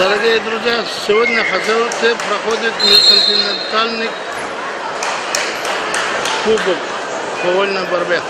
Дорогие друзья, сегодня в Хазиорте проходит межконтинентальный кубок по вольной борьбе.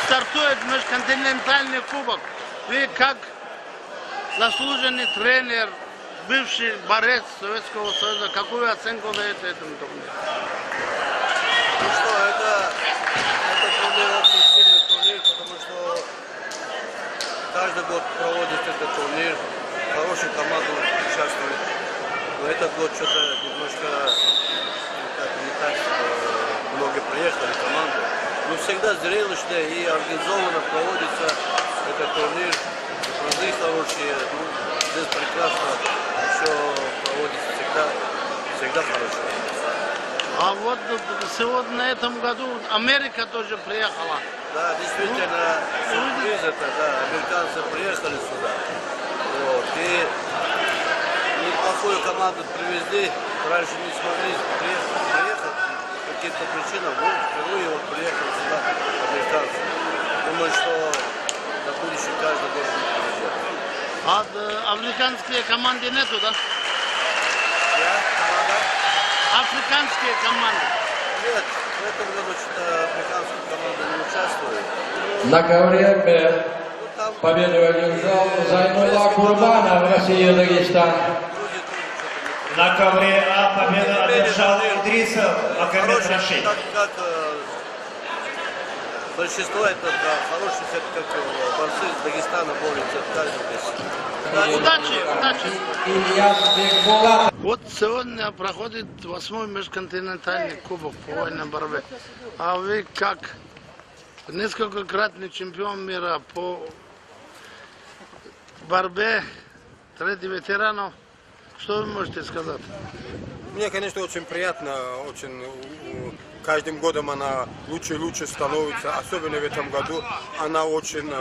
Стартует межконтинентальный кубок. Вы как заслуженный тренер, бывший борец Советского Союза, какую оценку даете этому турниру? Ну что, это турнир очень сильный турнир, потому что каждый год проводится этот турнир, хорошие команды участвуют. Но этот год что-то немножко не так много приехали команды. Но всегда зрелищно и организованно проводится этот турнир. Призы хорошие, здесь прекрасно, все проводится всегда хорошо. А вот сегодня на этом году Америка тоже приехала. Да, действительно, сюрприз это, да, американцы приехали сюда. Вот, и неплохую команду привезли, раньше не смогли приехать по каким-то причинам, но впервые вот приехали сюда американцы. Думаю, что на будущее каждый должен приезжать. А африканские команды нету, да? Я, команда? Африканские команды. Нет, в этом году что-то африканская команда не участвует. На ковре Б. Ну, там Победу одержал Зайнула Курбанов, Россия, Дагестан. люди тоже что-то не На ковре А победу одержал Идрисов Магомед хороший, Рашид. как большинство это хорошие, как борцы из Дагестана борются каждый здесь. Удачи, удачи. Ильяс Бекбулатов. Вот сегодня проходит 8-й межконтинентальный кубок по вольной борьбе. А вы как несколькократный чемпион мира по борьбе среди ветеранов, что вы можете сказать? Мне, конечно, очень приятно, очень каждым годом она лучше и лучше становится, особенно в этом году она очень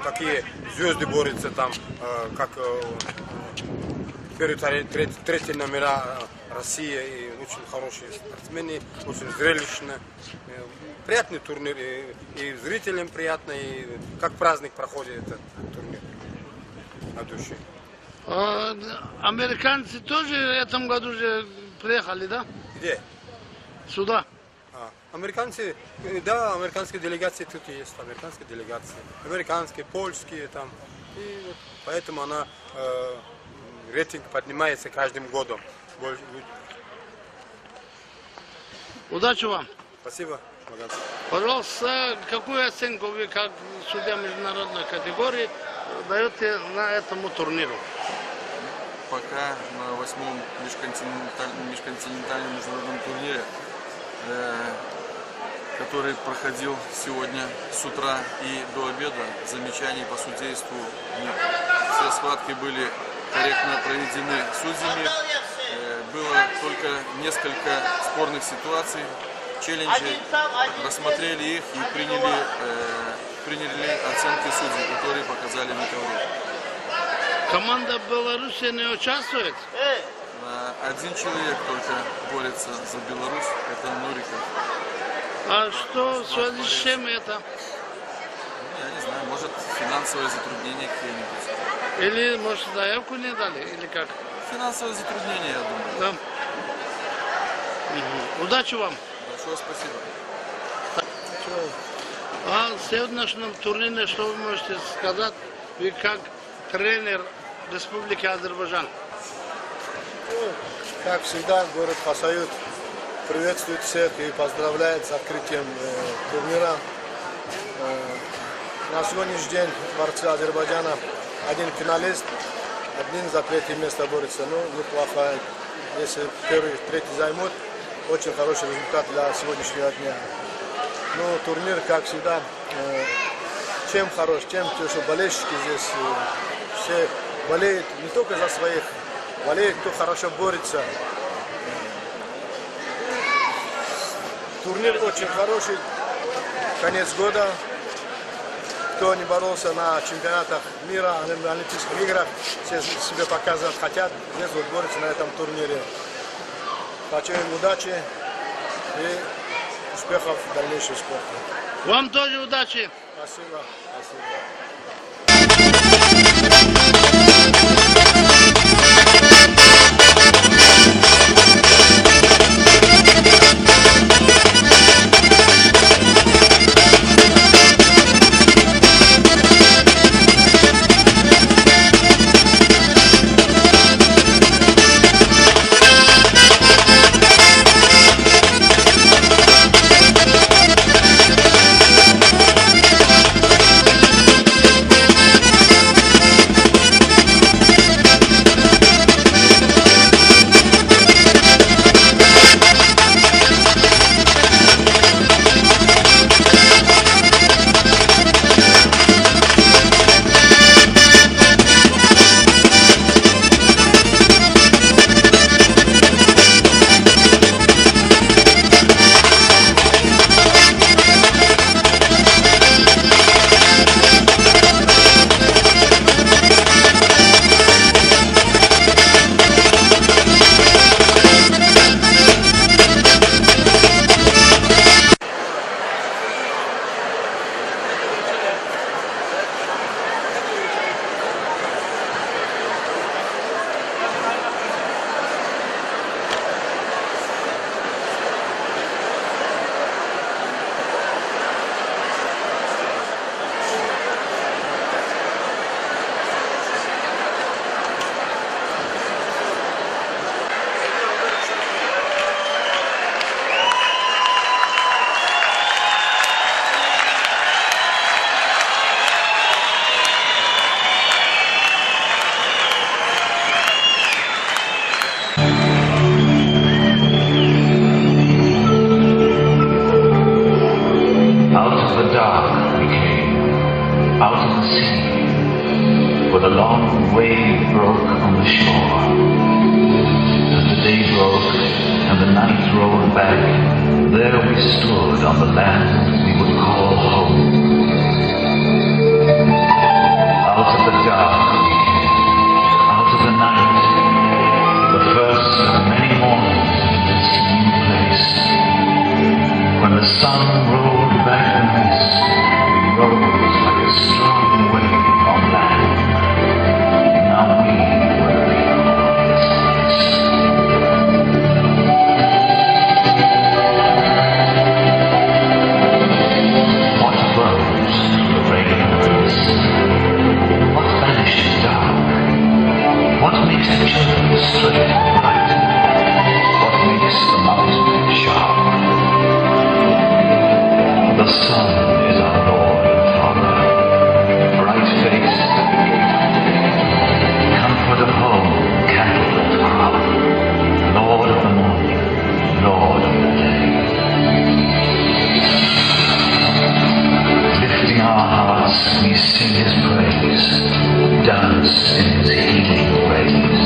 такие звезды борются там, как первые, третьи номера Россия, и очень хорошие спортсмены, очень зрелищно. Приятный турнир, и зрителям приятно, и как праздник проходит этот турнир на душе. А, американцы тоже в этом году же приехали, да? Где? Сюда. Американцы, да, американские делегации тут есть, американские делегации, американские, польские там, и вот поэтому она рейтинг поднимается каждым годом. Удачи вам. Спасибо. Благодарю. Пожалуйста, какую оценку вы как судья международной категории даете на этому турниру? Пока на 8-м межконтинентальном международном турнире, который проходил сегодня с утра и до обеда, замечаний по судейству нет. Все схватки были корректно проведены судьями. Было только несколько спорных ситуаций, челленджи, рассмотрели их и приняли оценки судей, которые показали на ковре. Команда Беларуси не участвует? Один человек только борется за Беларусь, это Нуриков. А что в связи с чем это? Я не знаю, может финансовое затруднение какие-нибудь. Или, может, заявку не дали, или как? Финансовое затруднение, я думаю. Да. Удачи вам. Большое спасибо. А в сегодняшнем турнире, что вы можете сказать, вы как тренер Республики Азербайджан? Как всегда, город Хасают приветствует всех и поздравляет с открытием турнира. На сегодняшний день борцы Азербайджана один финалист, один за третье место борется. Ну, неплохо. Если первый, третий займут, очень хороший результат для сегодняшнего дня. Ну, турнир, как всегда, чем хорош, тем, что болельщики здесь все болеют не только за своих, болеют, кто хорошо борется. Турнир очень хороший, конец года. Кто не боролся на чемпионатах мира, на Олимпийских играх, все себе показывать хотят, здесь вот борются на этом турнире. Хочу им удачи и успехов в дальнейшем спорте. Вам тоже удачи. Спасибо. Спасибо. of the dark we came, out of the sea, where the long wave broke on the shore. As the day broke and the night rolled back, there we stood on the land we would call home. Out of the dark we came, out of the night, the first of many mornings in this new place. When the sun rolled back the mist, we rose like a strong wave on land. Now we were the people of this place. What rose through the rain and the mist? What vanished in dark? What makes the children straight and bright? What makes the mountain sharp? The sun is our Lord and Father, bright-faced, comfort of home, candle and crown, Lord of the morning, Lord of the day. Lifting our hearts, we sing His praise, dance in His healing ways.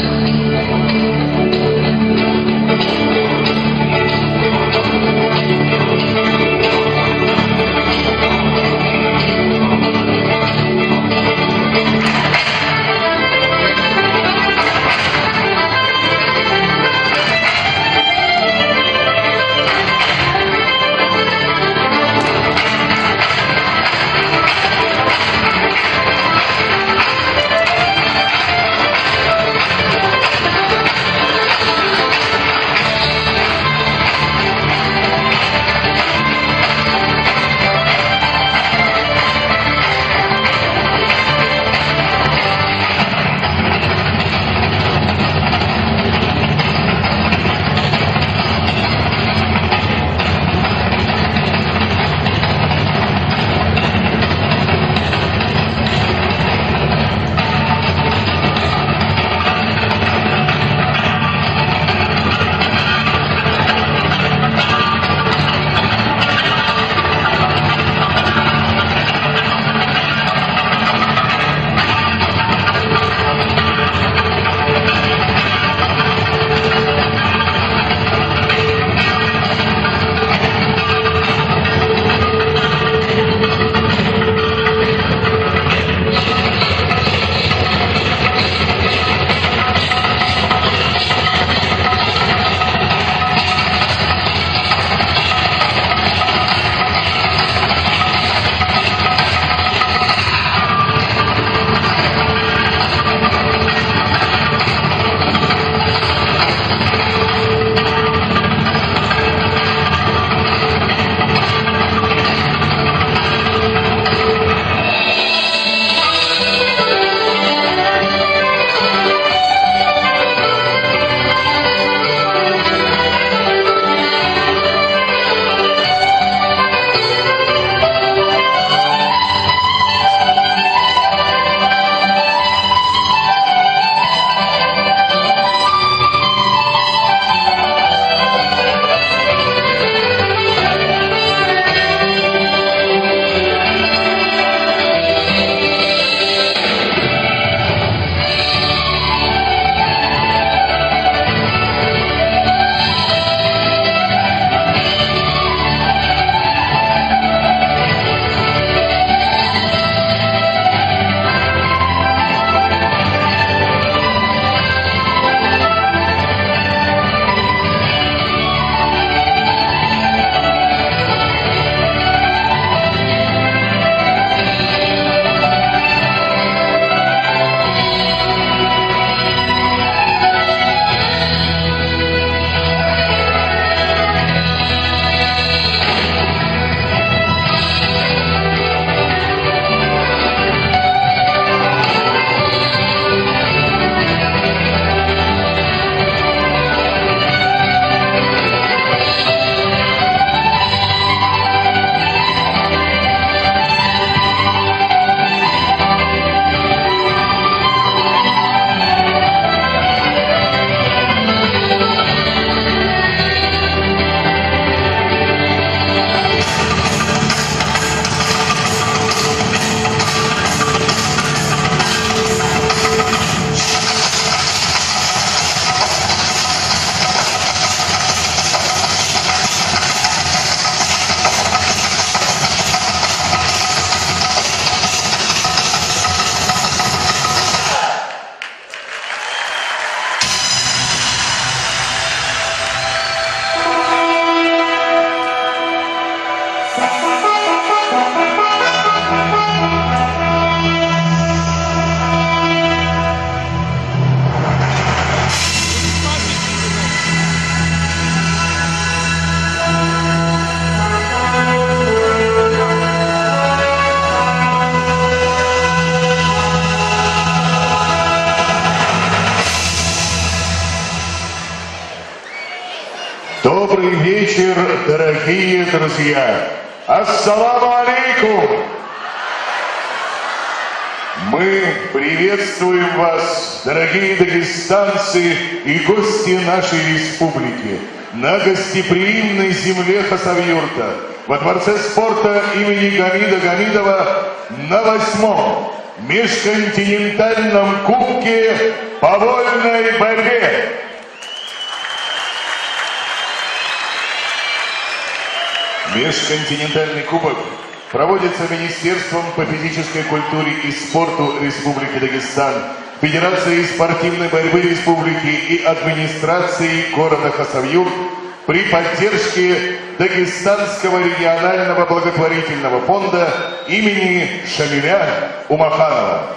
Добрый вечер, дорогие друзья! Ассаламу алейкум! Мы приветствуем вас, дорогие дагестанцы и гости нашей республики, на гостеприимной земле Хасавюрта, во Дворце спорта имени Гамида Гамидова на 8-м межконтинентальном кубке по вольной борьбе. Межконтинентальный кубок проводится Министерством по физической культуре и спорту Республики Дагестан, Федерацией спортивной борьбы Республики и администрацией города Хасавюрт при поддержке Дагестанского регионального благотворительного фонда имени Шамиля Умаханова.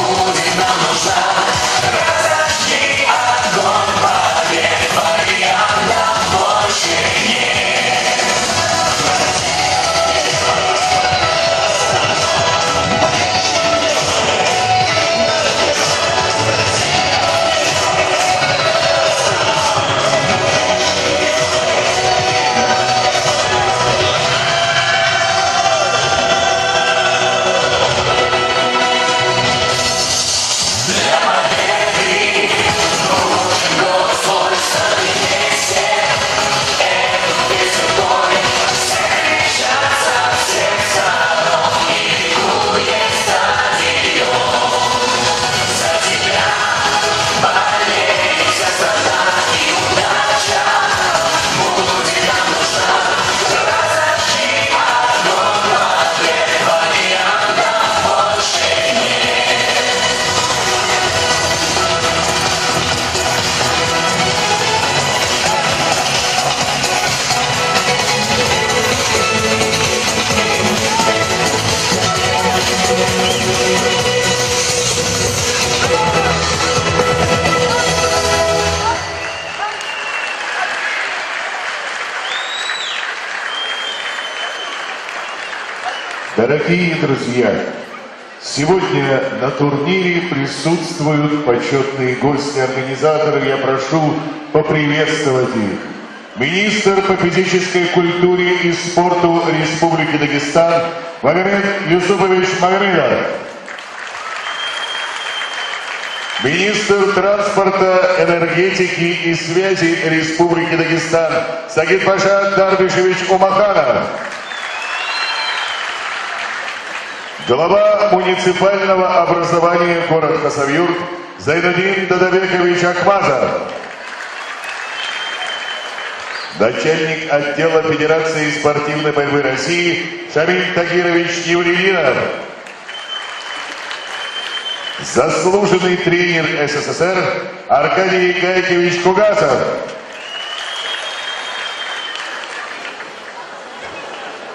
Будет нам Дорогие друзья, сегодня на турнире присутствуют почетные гости организаторов. Я прошу поприветствовать их. Министр по физической культуре и спорту Республики Дагестан Магомед Юсупович Магомедов. Министр транспорта, энергетики и связи Республики Дагестан Сагитпаша Дарбишевич Умаханов. Глава муниципального образования город Хасавюрт Зайнудин Дадабекович Ахмазов. Начальник отдела Федерации спортивной борьбы России Шамиль Тагирович Еврединов. Заслуженный тренер СССР Аркадий Гайкович Кугасов.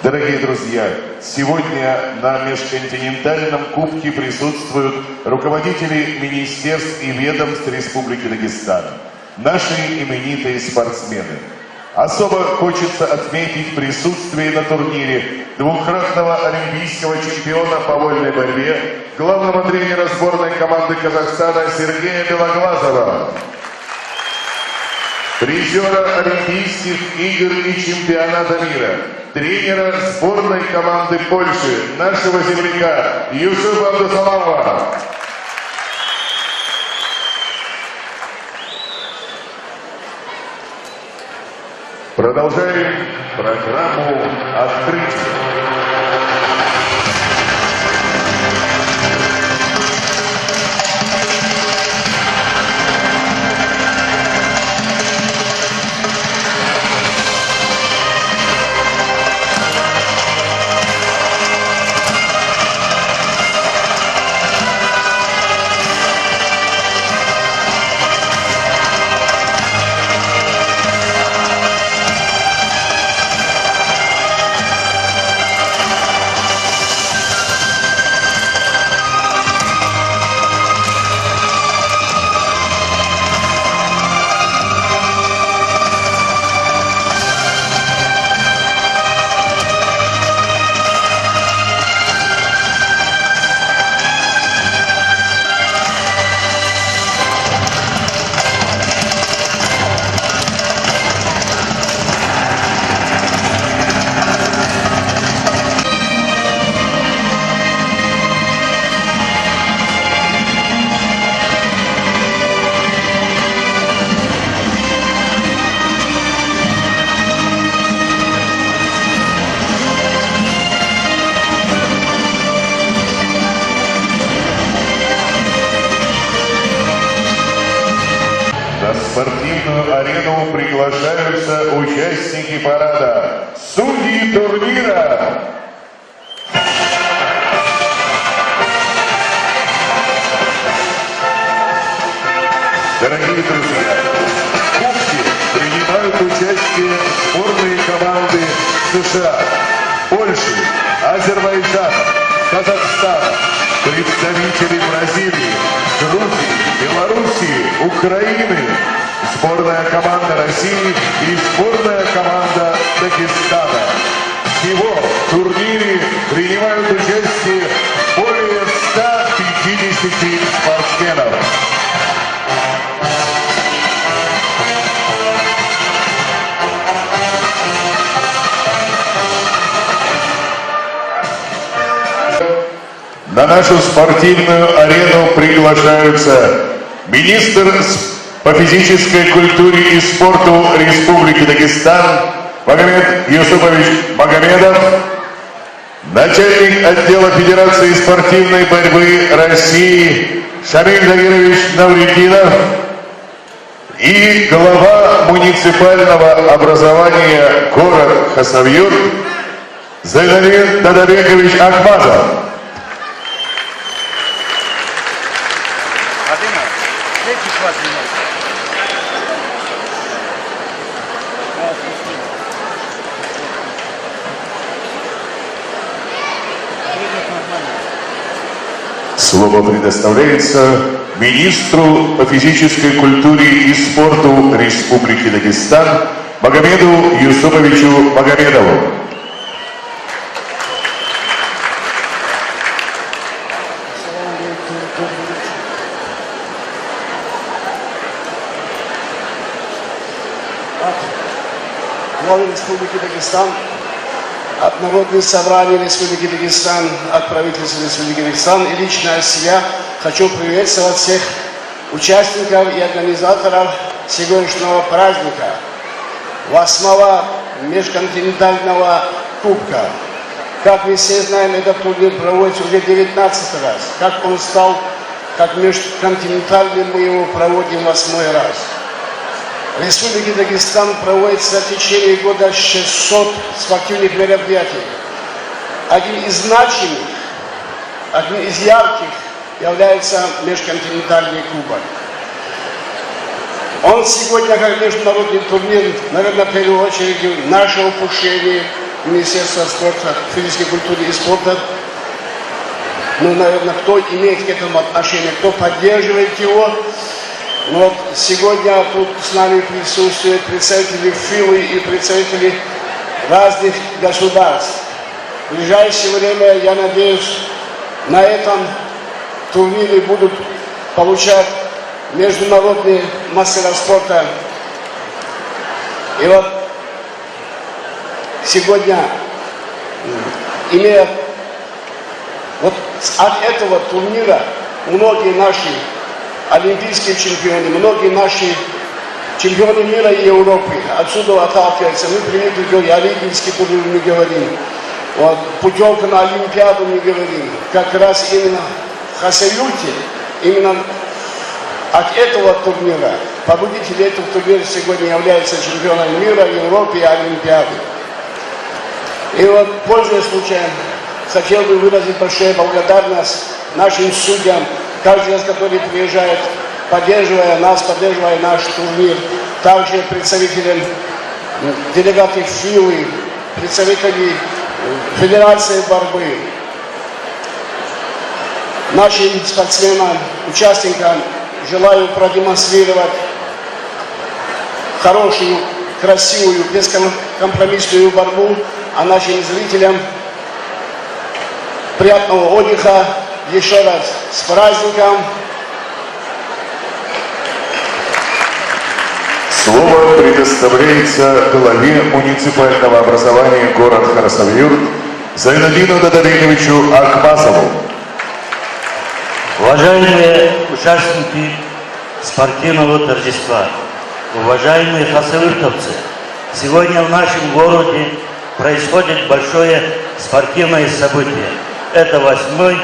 Дорогие друзья, сегодня на межконтинентальном кубке присутствуют руководители министерств и ведомств Республики Дагестан, наши именитые спортсмены. Особо хочется отметить присутствие на турнире двукратного олимпийского чемпиона по вольной борьбе, главного тренера сборной команды Казахстана Сергея Белоглазова, призера Олимпийских игр и чемпионата мира, тренера сборной команды Польши, нашего земляка Юсупа Абдусаламова. Продолжаем программу открытия. На спортивную арену приглашаются участники парада, судьи турнира. Дорогие друзья, в кубке принимают участие сборные команды США, Польши, Азербайджана, Казахстана, представители Бразилии, Грузии, Белоруссии, Украины, сборная команда России и сборная команда Дагестана. Всего в турнире принимают участие более 150 спортсменов. На нашу спортивную арену приглашаются министр по физической культуре и спорту Республики Дагестан Магомед Юсупович Магомедов, начальник отдела Федерации спортивной борьбы России Шамиль Тагирович Наврединов и глава муниципального образования город Хасавюрт Зайнудин Дадабекович Ахмазов. Слово предоставляется министру по физической культуре и спорту Республики Дагестан Магомеду Юсуповичу Магомедову. главы Республики Дагестан, от Народного собрания Республики Дагестан, от правительства Республики Дагестан и лично от себя хочу приветствовать всех участников и организаторов сегодняшнего праздника, 8-го межконтинентального кубка. Как мы все знаем, этот турнир проводится уже 19 раз. Как он стал, как межконтинентальным, мы его проводим 8-й раз. В Республике Дагестан проводится в течение года 600 спортивных мероприятий. Один из значимых, один из ярких является межконтинентальный кубок. Он сегодня, как международный турнир, наверное, в первую очередь наше упущение Министерства спорта, физической культуры и спорта. Ну, наверное, кто имеет к этому отношение, кто поддерживает его. Вот сегодня тут с нами присутствуют представители ФИЛы и представители разных государств. В ближайшее время, я надеюсь, на этом турнире будут получать международные мастера спорта. И вот сегодня, имея вот от этого турнира, многие наши олимпийские чемпионы, многие наши чемпионы мира и Европы отсюда отталкиваются. Мы привыкли говорить, олимпийский турнир мы говорим, вот, путевка на Олимпиаду мы говорим. Как раз именно в Хасавюрте, именно от этого турнира, победитель этого турнира сегодня является чемпионом мира, Европы и Олимпиады. И вот, пользуясь случаем, хотел бы выразить большую благодарность нашим судьям, каждый раз, который приезжает, поддерживая нас, поддерживая наш турнир, также представителям делегатов ФИЛы, представителей Федерации борьбы, нашим спортсменам, участникам желаю продемонстрировать хорошую, красивую, бескомпромиссную борьбу, а нашим зрителям приятного отдыха. Еще раз с праздником. Слово предоставляется главе муниципального образования город Хасавюрт Зайнуддину Дададыновичу Акмазову. Уважаемые участники спортивного торжества, уважаемые хасавюртовцы, сегодня в нашем городе происходит большое спортивное событие. Это 8-й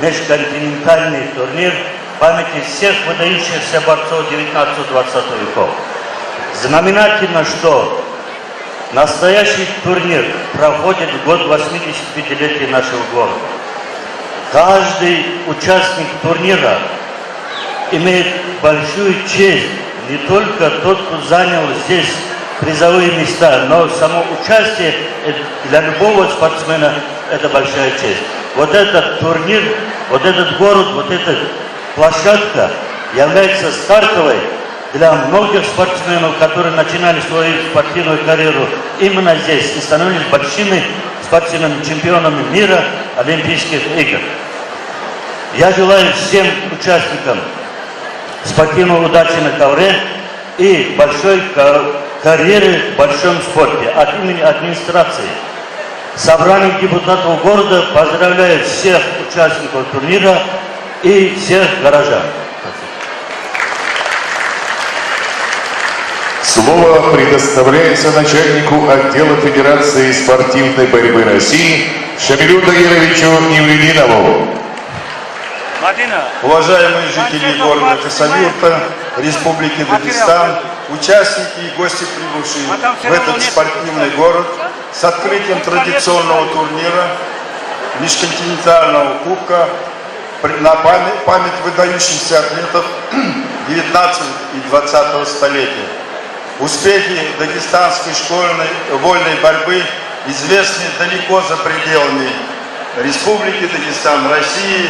межконтинентальный турнир в памяти всех выдающихся борцов 19-20 веков. Знаменательно, что настоящий турнир проходит в год 85-летия нашего города. Каждый участник турнира имеет большую честь, не только тот, кто занял здесь призовые места, но само участие для любого спортсмена – это большая честь. Вот этот турнир, вот этот город, вот эта площадка является стартовой для многих спортсменов, которые начинали свою спортивную карьеру именно здесь и становились большими спортсменами, чемпионами мира, Олимпийских игр. Я желаю всем участникам спортивной удачи на ковре и большой карьеры в большом спорте. От имени администрации собрания депутатов города поздравляю всех участников турнира и всех горожан. Слово предоставляется начальнику отдела Федерации спортивной борьбы России Шамилю Тагировичу Невлединову. Уважаемые жители города Хасавюрта, Республики Дагестан, участники и гости, прибывшие в этот спортивный город с открытием традиционного турнира межконтинентального кубка на память выдающихся атлетов 19 и 20 столетия. Успехи дагестанской школьной вольной борьбы известны далеко за пределами Республики Дагестан, России.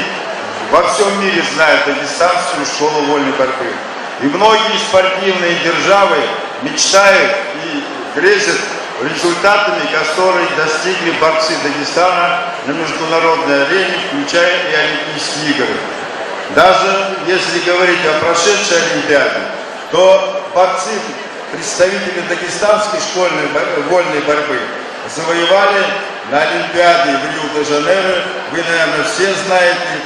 Во всем мире знают дагестанскую школу вольной борьбы. И многие спортивные державы мечтают и грезят результатами, которые достигли борцы Дагестана на международной арене, включая и Олимпийские игры. Даже если говорить о прошедшей Олимпиаде, то борцы представители дагестанской школьной вольной борьбы завоевали на Олимпиаде в Рио-де-Жанейро. Вы, наверное, все знаете,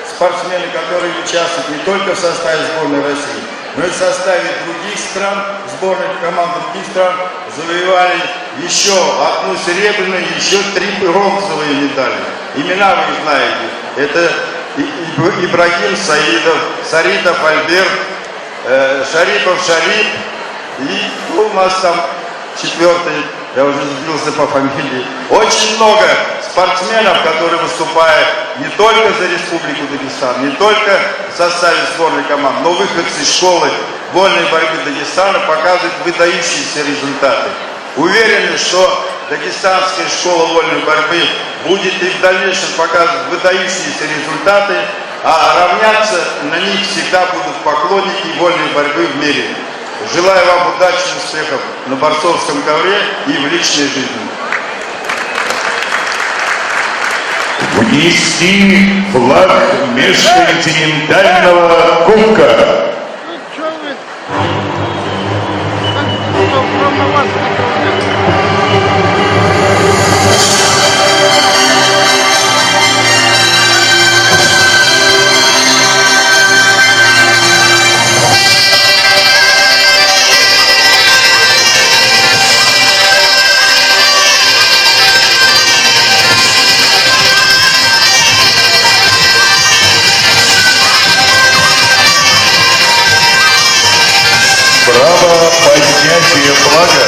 спортсмены, которые участвуют не только в составе сборной России, но и в составе других стран, сборных команд других стран, завоевали еще одну серебряную, еще 3 бронзовые медали. Имена вы знаете. Это Ибрагим Саидов, Саритов Альберт, Шарипов Шарип и у нас там 4-й, я уже сбился по фамилии. Очень много спортсменов, которые выступают не только за Республику Дагестан, не только в составе сборной команд, но выходцы из школы вольной борьбы Дагестана показывают выдающиеся результаты. Уверены, что Дагестанская школа вольной борьбы будет и в дальнейшем показывать выдающиеся результаты, а равняться на них всегда будут поклонники вольной борьбы в мире. Желаю вам удачи и успехов на борцовском ковре и в личной жизни. Внести флаг межконтинентального кубка. Право поднятия флага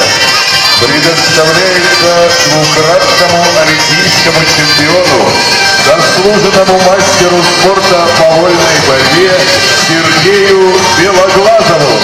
предоставляется двукратному олимпийскому чемпиону, заслуженному мастеру спорта по вольной борьбе Сергею Белоглазову.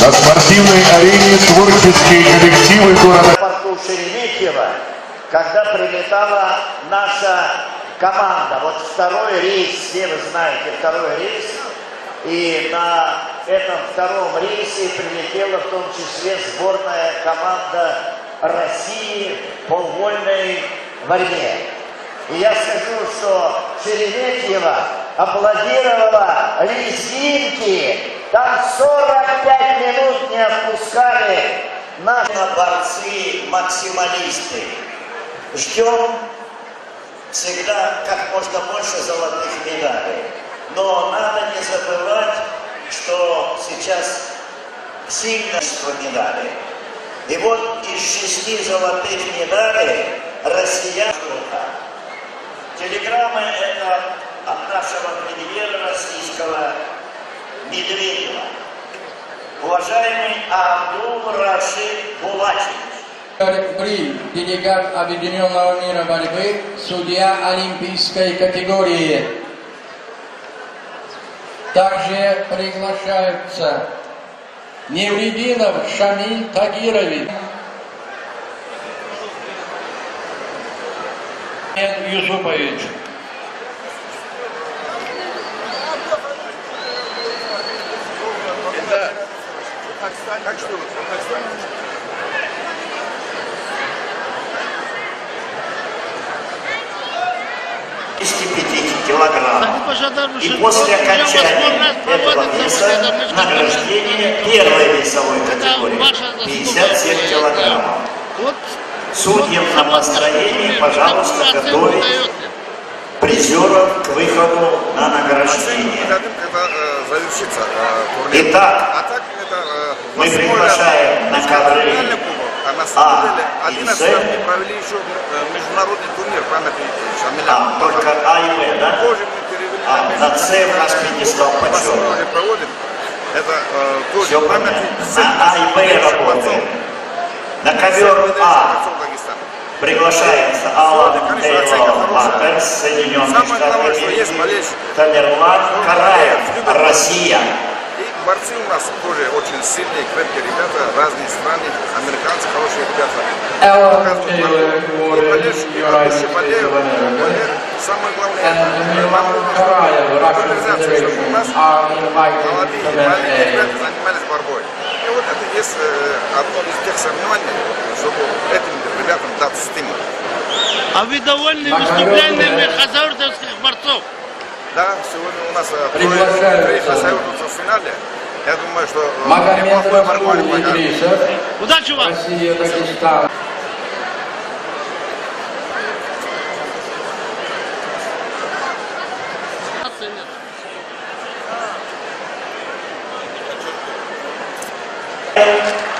На спортивной арене творческие коллективы города. В порту Шереметьево, когда прилетала наша команда, вот второй рейс, все вы знаете, второй рейс, и на этом втором рейсе прилетела в том числе сборная команда России по вольной борьбе. И я скажу, что Шереметьево аплодировала лезгинки, там 45 минут не отпускали наши борцы-максималисты. Ждем всегда как можно больше золотых медалей. Но надо не забывать, что сейчас сильное количество медалей. И вот из 6 золотых медалей россиян. Телеграмма это от нашего премьера российского Медведева. Уважаемый Абдул Рашид Булатович. При делегат Объединенного мира борьбы, судья олимпийской категории. Также приглашаются Неврединов Шамиль Тагирович, Юсупович. Как что? 55 килограммов. И после окончания этого веса награждение первой весовой категории 57 килограммов. Судьям на построении, пожалуйста, готовить призеров к выходу на награждение. Итак, мы приглашаем на ковры А и С. Провели еще международный турнир памяти Шамиля. Только А и Б, да? На С у нас пьедестал почетный. Все понятно. На А и Б работаем. На ковер А приглашается Алан Тейлор Маттерс, Соединенные Штаты Америки, Тамерлан Караев, Россия. Борцы у нас тоже очень сильные, крепкие ребята, разные страны, американцы хорошие ребята. Самое главное, популяризация, чтобы у нас молодые ребята занимались борьбой. И вот это есть одно из тех соревнований, чтобы этим ребятам дать стимул. А вы довольны выступлениями хасавюртовских борцов? Да, сегодня у нас три хасавюртовца в финале. Я думаю, что неплохой борьбой пойдет. Удачи вам! Россия, Дагестан.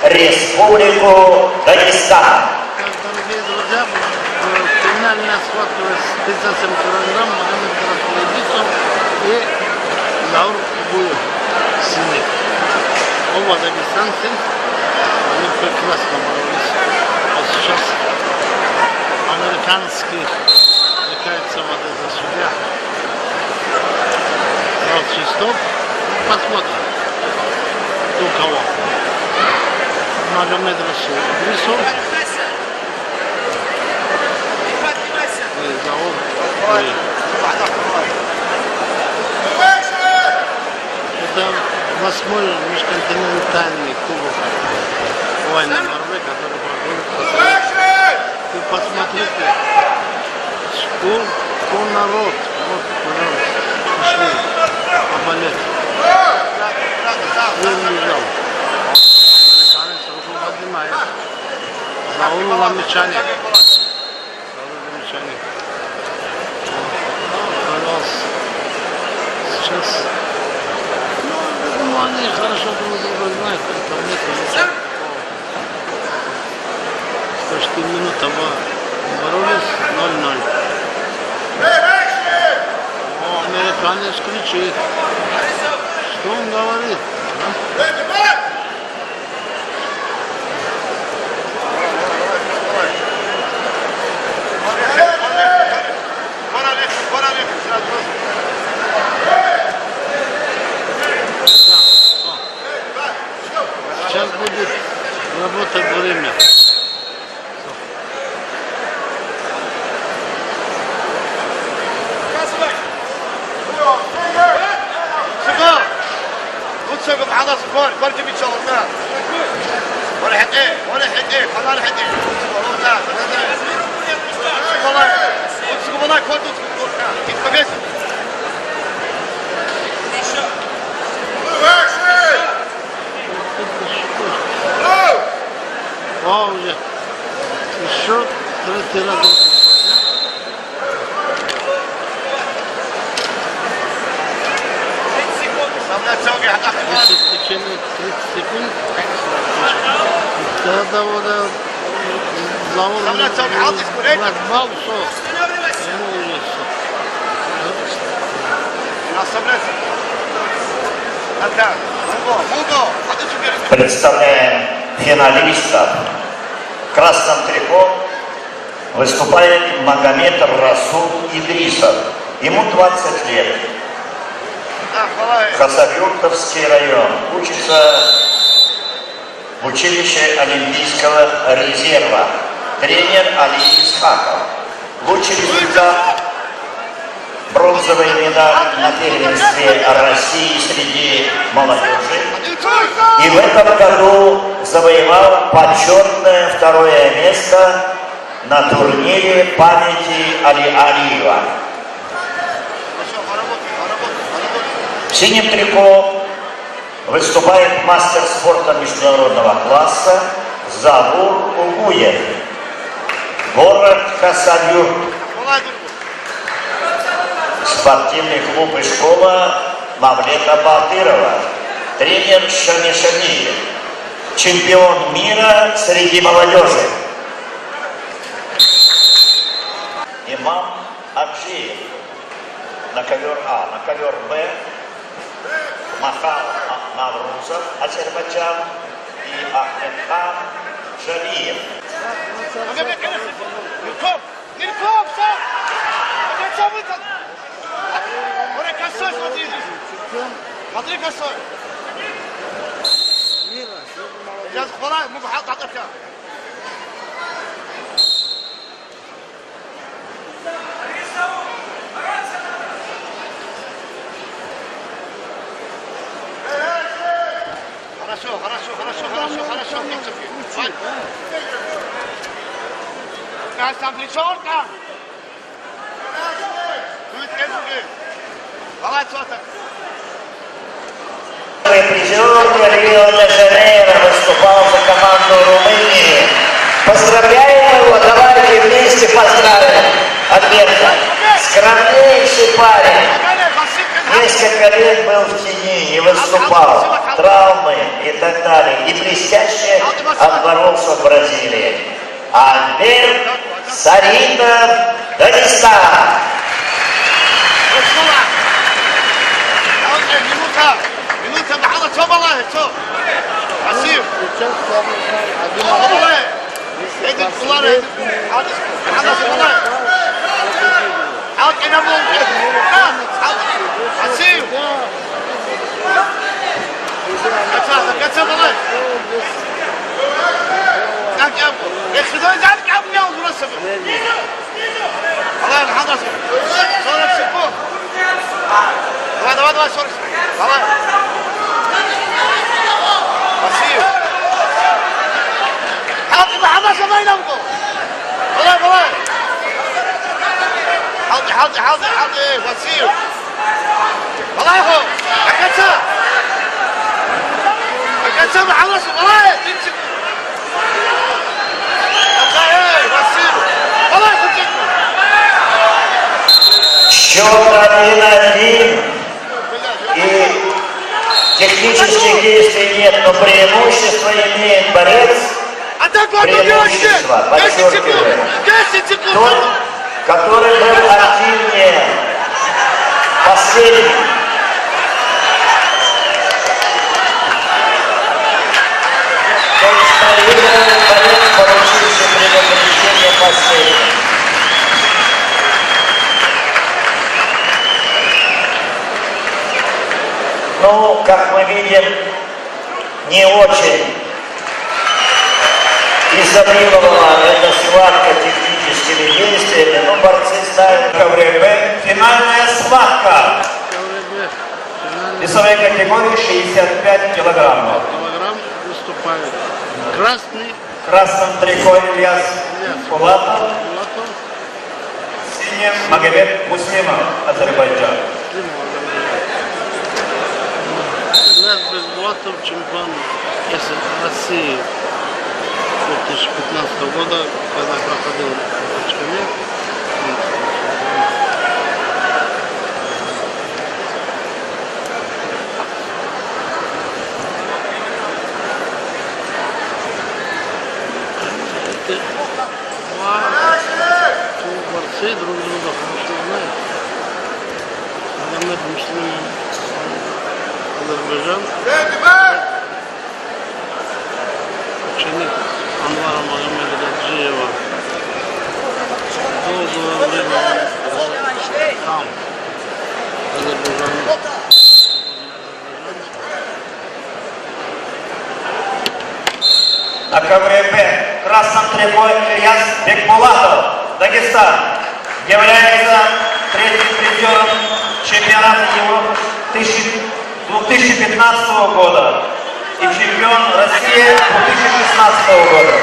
Республику Дагестан. Дорогие друзья, финальная схватка с 37 килограмм Магомед Карасулайдисов и Заур Буев. Синий. Оба дагестанцы, они прекрасно боролись. А сейчас американский увлекается вот этот судья. Вот Шестов. Посмотрим, кто кого. Магомед Рашид. Это 8-й межконтинентальный кубок вольной борьбы, который проходит. Вы посмотрите, что народ, вот, пожалуйста, пришли поболеть. Я не лежал. Американец руку поднимает. Заул замечание. Сейчас, ну, они хорошо друг друга знают, поэтому нет ничего. Почти минута боролись, 0-0. О, американец кричит. Что он говорит? Сейчас будет работать время. لسه بحضر صفار برجع ان شاء الله ولا حد ايه ولا حد ايه خلاص حد ايه والله والله كنت كيف Wow, ya. Еще третий раз. Течение 30 секунд. Тогда вот разбал, все. Представляем финалистов. В красном трико выступает Магомед Расул Идрисов. Ему 20 лет. Хасавюртовский район. Учится в училище Олимпийского резерва. Тренер Али Исхаков. Лучший результат — бронзовая медаль на первенстве России среди молодежи. И в этом году завоевал почетное второе место на турнире памяти Али Алиева. В синем трико выступает мастер спорта международного класса Завур Угуев, город Хасавюрт. Спортивный клуб и школа Мавлета Балтырова, тренер Шами Шамиев, чемпион мира среди молодежи. Имам Аджиев на ковер А, на ковер Б Махал Наврузов, Азербайджан, и Ахмедхан Жалиев. смотри косой. Я схватаю, мы бахал татарка. Хорошо, как там плечорка? Призер Рио-де-Жанейро выступал за команду Румынии. Поздравляем его, давайте вместе поздравим атлета. Скромнейший парень. Несколько лет был в тени, не выступал, травмы и так далее. И блестяще отборолся в Бразилии. Альберт Саритов, Дагестан. минута бахала, что было? Что? Спасибо. Эдик Кулары. Давай, сорок. Давай. Спасибо. حاضر ما ينامكم والله حاضر وسيم والله هو أكتسا محمد والله تمسك وسيم والله تمسك Счет 1-1. И технических действий нет, но преимущество имеет борец. Преимущество, подчеркиваю. Тот, который был активнее, последний. То есть проигрывает борец, получивший предупреждение последний. Ну, как мы видим, не очень изобиловала эта схватка техническими действиями, но борцы ставят КВБ. Финальная схватка. Весовой категории 65 килограммов. Килограмм выступает. Красный. В красном трико Ильяс Пулатов. Синим Магомед Муслимов, Азербайджан. Ильяс Безбулатов, чемпион России 2015 года, когда проходил в Чкале. Борцы друг друга хорошо знают. Магомед Муслимов, Азербайджан, ученик Анвара Магомеда Гаджиева. Долгое время там, Азербайджан. На КВБ в красном трико Ильяс Бекбулатов, Дагестан, является третьим призером чемпионата Европы 2015 года и чемпион России 2016 года.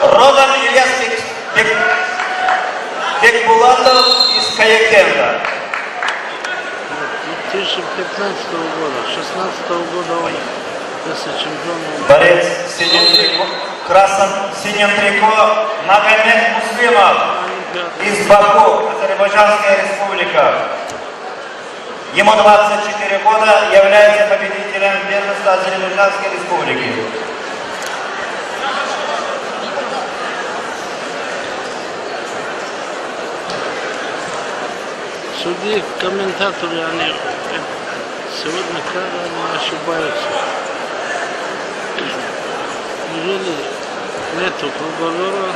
Родом Ильяс Бекбулатов из Каякенда. 2015 года, 2016 года он вице-чемпион. Борец в синем трико, красном синем трико Магомед Муслимов из Баку, Азербайджанская республика. Ему 24 года, является победителем первенства Азербайджанской республики. Судьи, комментаторы, они сегодня они ошибаются. Неужели нету круговера?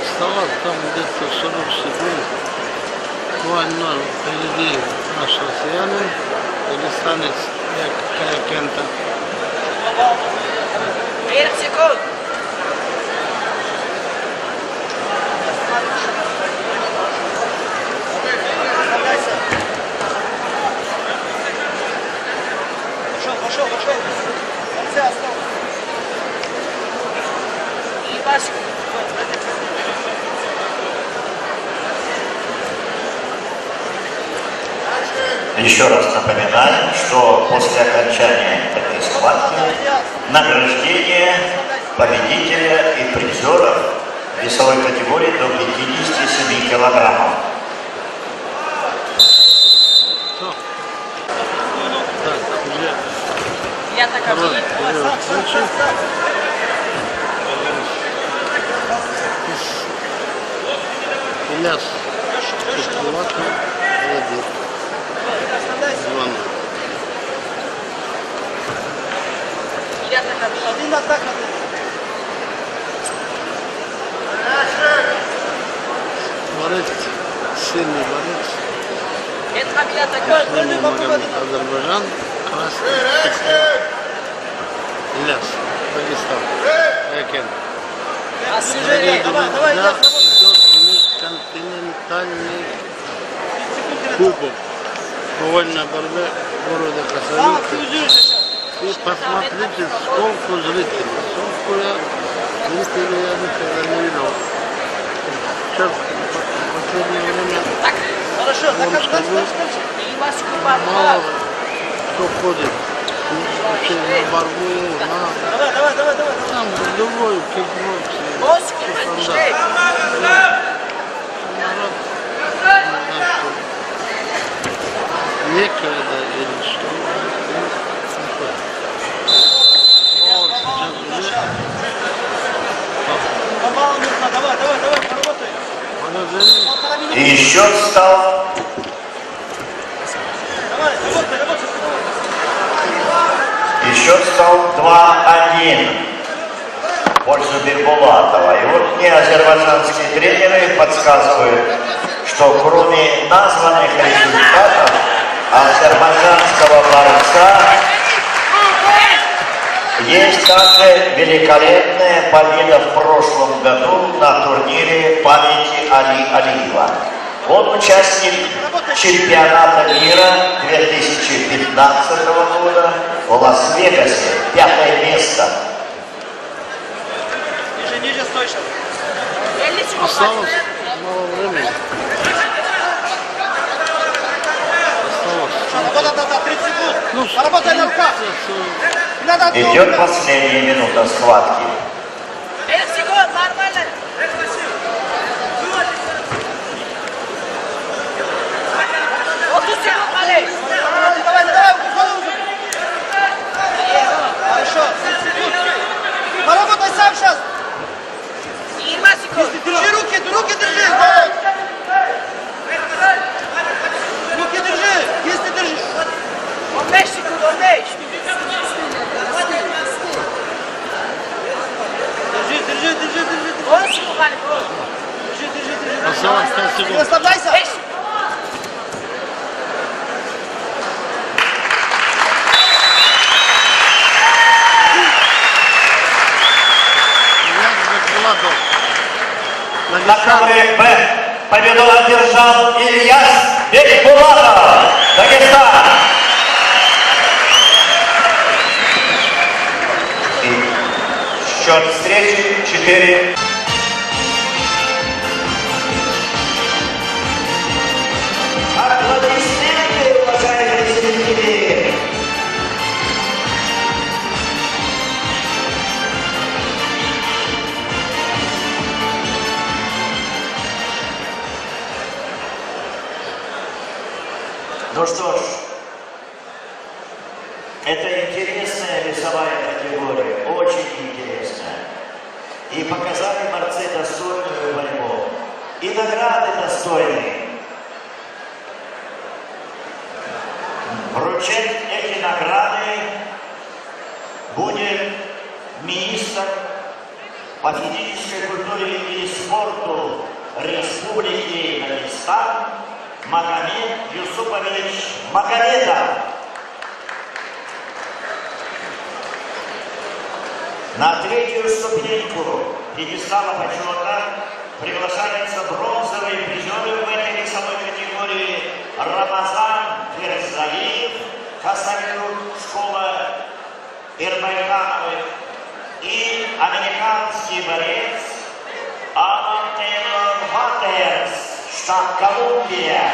Оставалось там где-то 40 секунд. 2-0 впереди наш россиянин, дагестанец Каякента. 40 секунд. Пошел. Все, осталось. И Васик. Еще раз напоминаю, что после окончания этой схватки награждение победителя и призеров весовой категории до 57 килограммов. Я так объявляю. Ильяс Безбулатов молодец. 2-0. Я так объявляю. Один атака. Борец, сильный борец. Это как я такой. Азербайджан, красный. Ильяс, Дагестан. Каякент. Освежение. Давай. Идет межконтинентальный кубок вольной борьбы города Касавюрте. И посмотрите, сколько зрителей. Сколько зрителей я никогда не видел. Сейчас в последнее время вам скажу, мало кто ходит вообще на борьбу, на там любой кикбокс. Народ, некогда или что. Вот сейчас уже. Давай, поработай. И счет стал. И счет стал 2-1. пользу Бекбулатова. И вот мне азербайджанские тренеры подсказывают, что кроме названных результатов азербайджанского борца есть также великолепная победа в прошлом году на турнире памяти Али Алиева. Он участник чемпионата мира 2015 года в Лас-Вегасе, 5 место. Ниже стой сейчас. Осталось мало времени. Работа, 30 секунд. Поработай на руках. Идет последняя минута схватки. 50 секунд, нормально. Давай, хорошо. Поработай сам сейчас. 20 секунд. Держи руки держи. Руки держи, если держишь. 15 секунд, 15. Держи. Держи. Осталось 5 секунд. Не расслабляйся. На ковре Б победу одержал Ильяс Бекбулатов, Дагестан. И счет встречи 4. Аплодисменты, уважаемые зрители. Ну что ж, это интересная весовая категория, очень интересная. И показали борцы достойную борьбу. И награды достойные. Вручать эти награды будет министр по физической культуре и спорту Республики Дагестан Магомед Юсупович Магомедов. На третью ступеньку пьедестала почета приглашается бронзовый призер в этой весовой категории Рамазан Ферзалиев, Хасавюрт, школа Ирбайкановых, и американский борец Алан Тейлор Ватерс, штат Колумбия.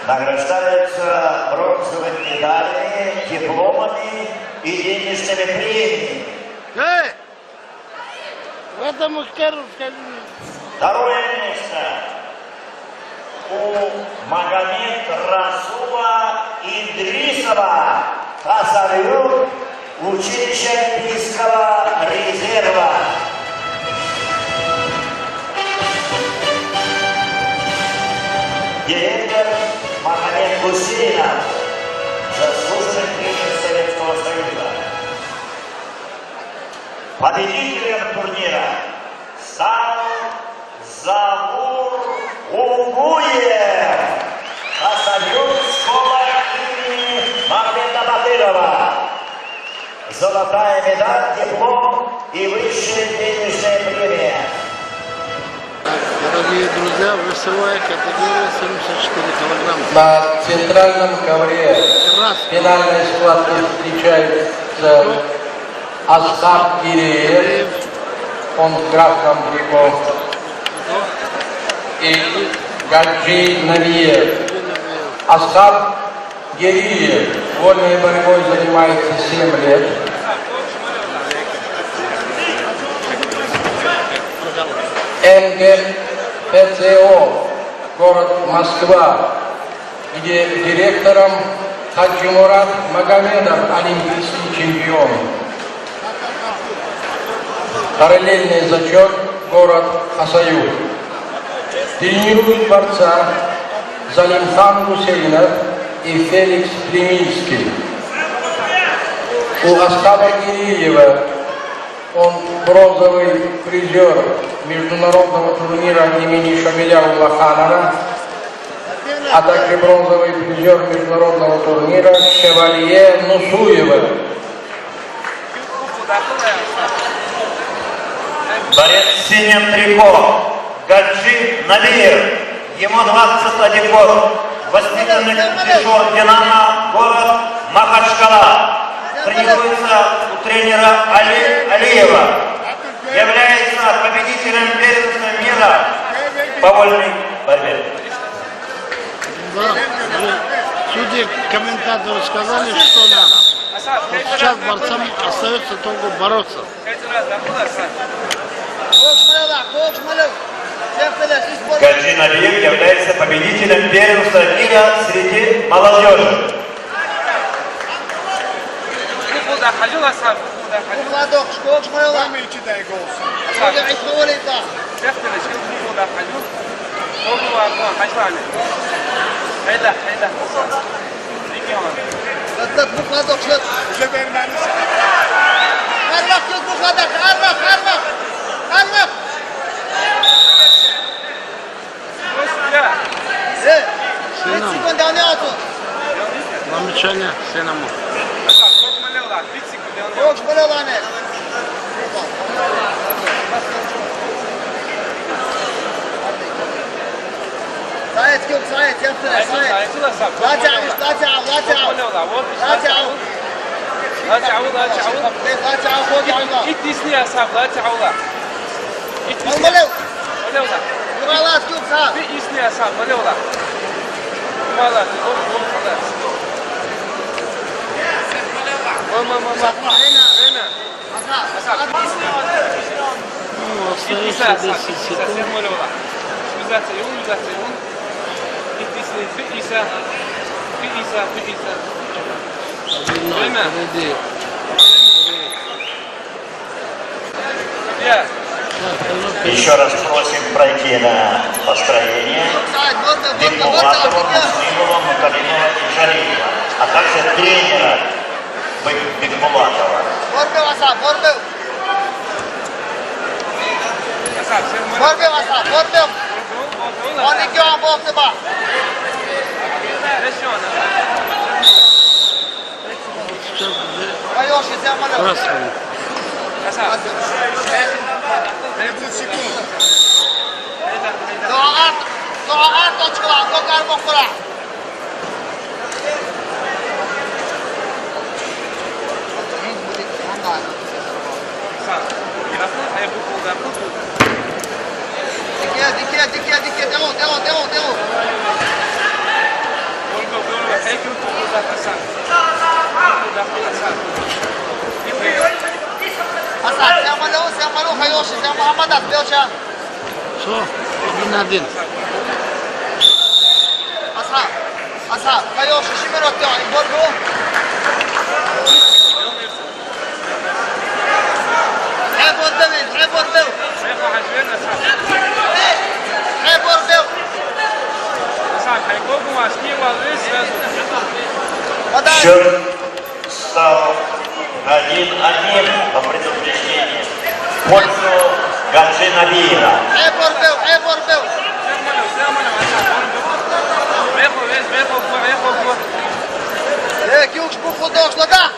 Награждаются бронзовыми медалями, дипломами и денежными премиями. В этом Ухтеру скажи. Второе место у Магомед Расула Идрисова, Хасавюрт, училище Олимпийского резерва. Директор Магомед Гусейнов, заслуженный тренер Советского Союза. Победителем турнира стал Завур Угуев, Хасавюрт, школа имени Махмеда Батырова. Золотая медаль, диплом и высшая денежная премия. Дорогие друзья, весовая категория 74 килограмма. На центральном ковре финальной схватки встречаются Асхаб Гиреев, он в красном трико, и Гаджи Навиев. Асхаб Гиреев вольной борьбой занимается 7 лет. МГ ПЦО город Москва, где директором Хаджимурат Магомедов, олимпийский чемпион. Параллельный зачет город Хасавюрт. Тренируют борца Залимхан Гусейнов и Феликс Племинский. У Аскара Кириева, он бронзовый призер международного турнира имени Шамиля Уллаханова, а также бронзовый призер международного турнира Шевалье Нусуева. Борец в синем трико Гаджи Набиев. Ему 21 год. Воспитанник Дешор Динамо, город Махачкала. Тренируется у тренера Алиева. Является победителем первенства мира по вольной борьбе. Да, судьи, комментаторы сказали, что надо. Вот сейчас борцам остается только бороться. Гаджи Набиев является победителем первенства мира среди молодежи. Замечание, Сенаму. ساعد كيف ساعد يا ابني ساعد لا تعود لا تعود لا تعود لا تعود لا تعود لا تعود لا تعود فوق عمره اتنسني يا صاحب لا تعود اتنسني ولو لا يبغى كيف صاحب اتنسني يا صاحب ولو لا والله خلاص ما هنا Остается 10 секунд. Еще раз просим пройти на построение Бекмулатова, Муслимова, Макалинова и Джалиева, а также тренера Бекмулатова. Красный. 30 секунд. Все, 1-1. أصحاب خيوش شمروا تاعي برضو حبوا الدمين حبوا الدم حبوا الدم Счет стал 1-1 по предупреждению в пользу Гаджи Набиева. حبوا الدم حبوا الدم هيك يوشبوا خدوش لده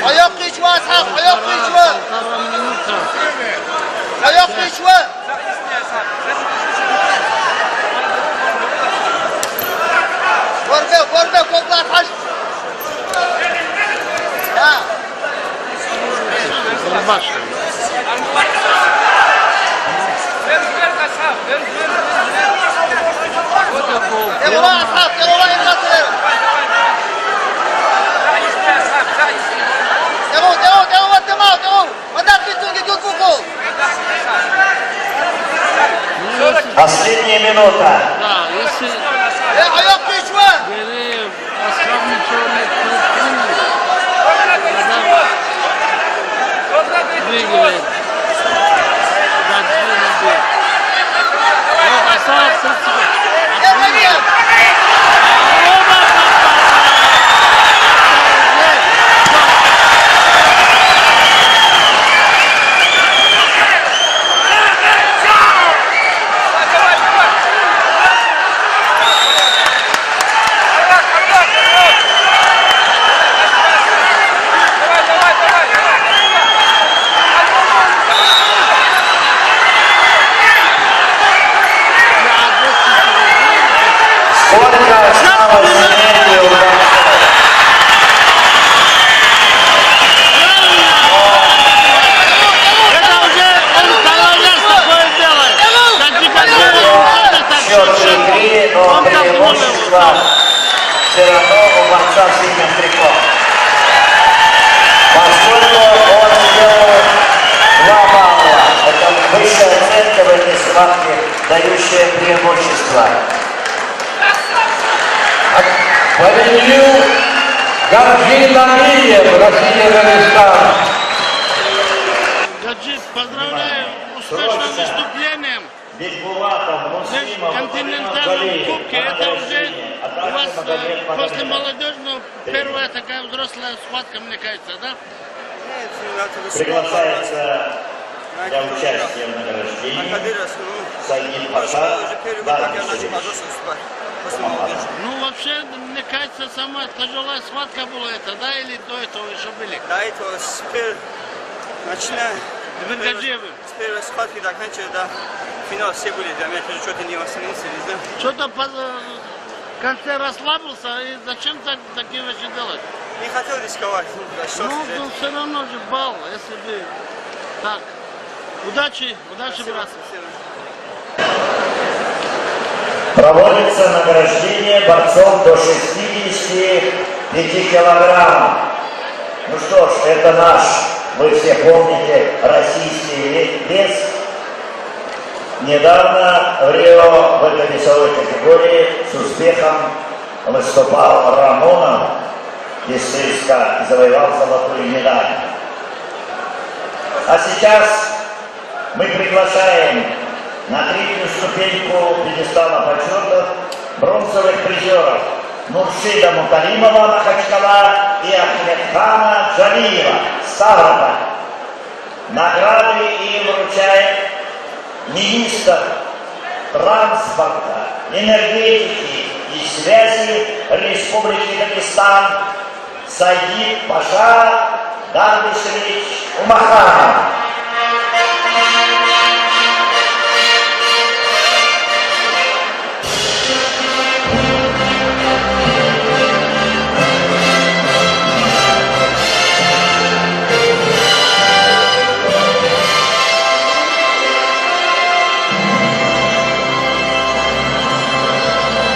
هيبقي شوي أصحاب هيبقي شوي هيبقي شوي بربو كوبلات حش يلا أصحاب يلا يلا يلا Последняя минута. Да, если Гиреев, Асхаб ничего не выигрывает. Но преимущество все равно у борца с синим трико. Поскольку он сделал 2 балла, это высшая оценка в этой схватке, дающая преимущество. Победил Гаджи Намиев, Россия, Дагестан. Гаджи, поздравляю с успешным выступлением. В континентальном кубке это уже у вас после молодежного первая такая взрослая схватка, мне кажется, да? Приглашается для участия в награждении Сагид Паша Дарбишевич. Ну, вообще, мне кажется, самая тяжелая схватка была это, да, или до этого еще были? До этого, начиная с первой схватки, так начали, да, финал все были, для меня тоже что-то не восстановился, не знаю. Что-то в конце расслабился, и зачем такие вещи делать? Не хотел рисковать. Ну, все равно же балл, если бы так. Удачи, брат. Проводится награждение борцов до 65 килограмм. Ну что ж, это наш, вы все помните, российский вес. Недавно в Рио в этой весовой категории с успехом выступал Рамонов из ЦСКА и завоевал золотую медаль. А сейчас мы приглашаем на 3-ю ступеньку пьедестала почета бронзовых призеров Нуршида Муталимова Махачкала и Ахмедхана Джалиева Ставрополь. Награды им вручает министр транспорта, энергетики и связи Республики Дагестан Сагид Паша Дарбишевич Умаханов.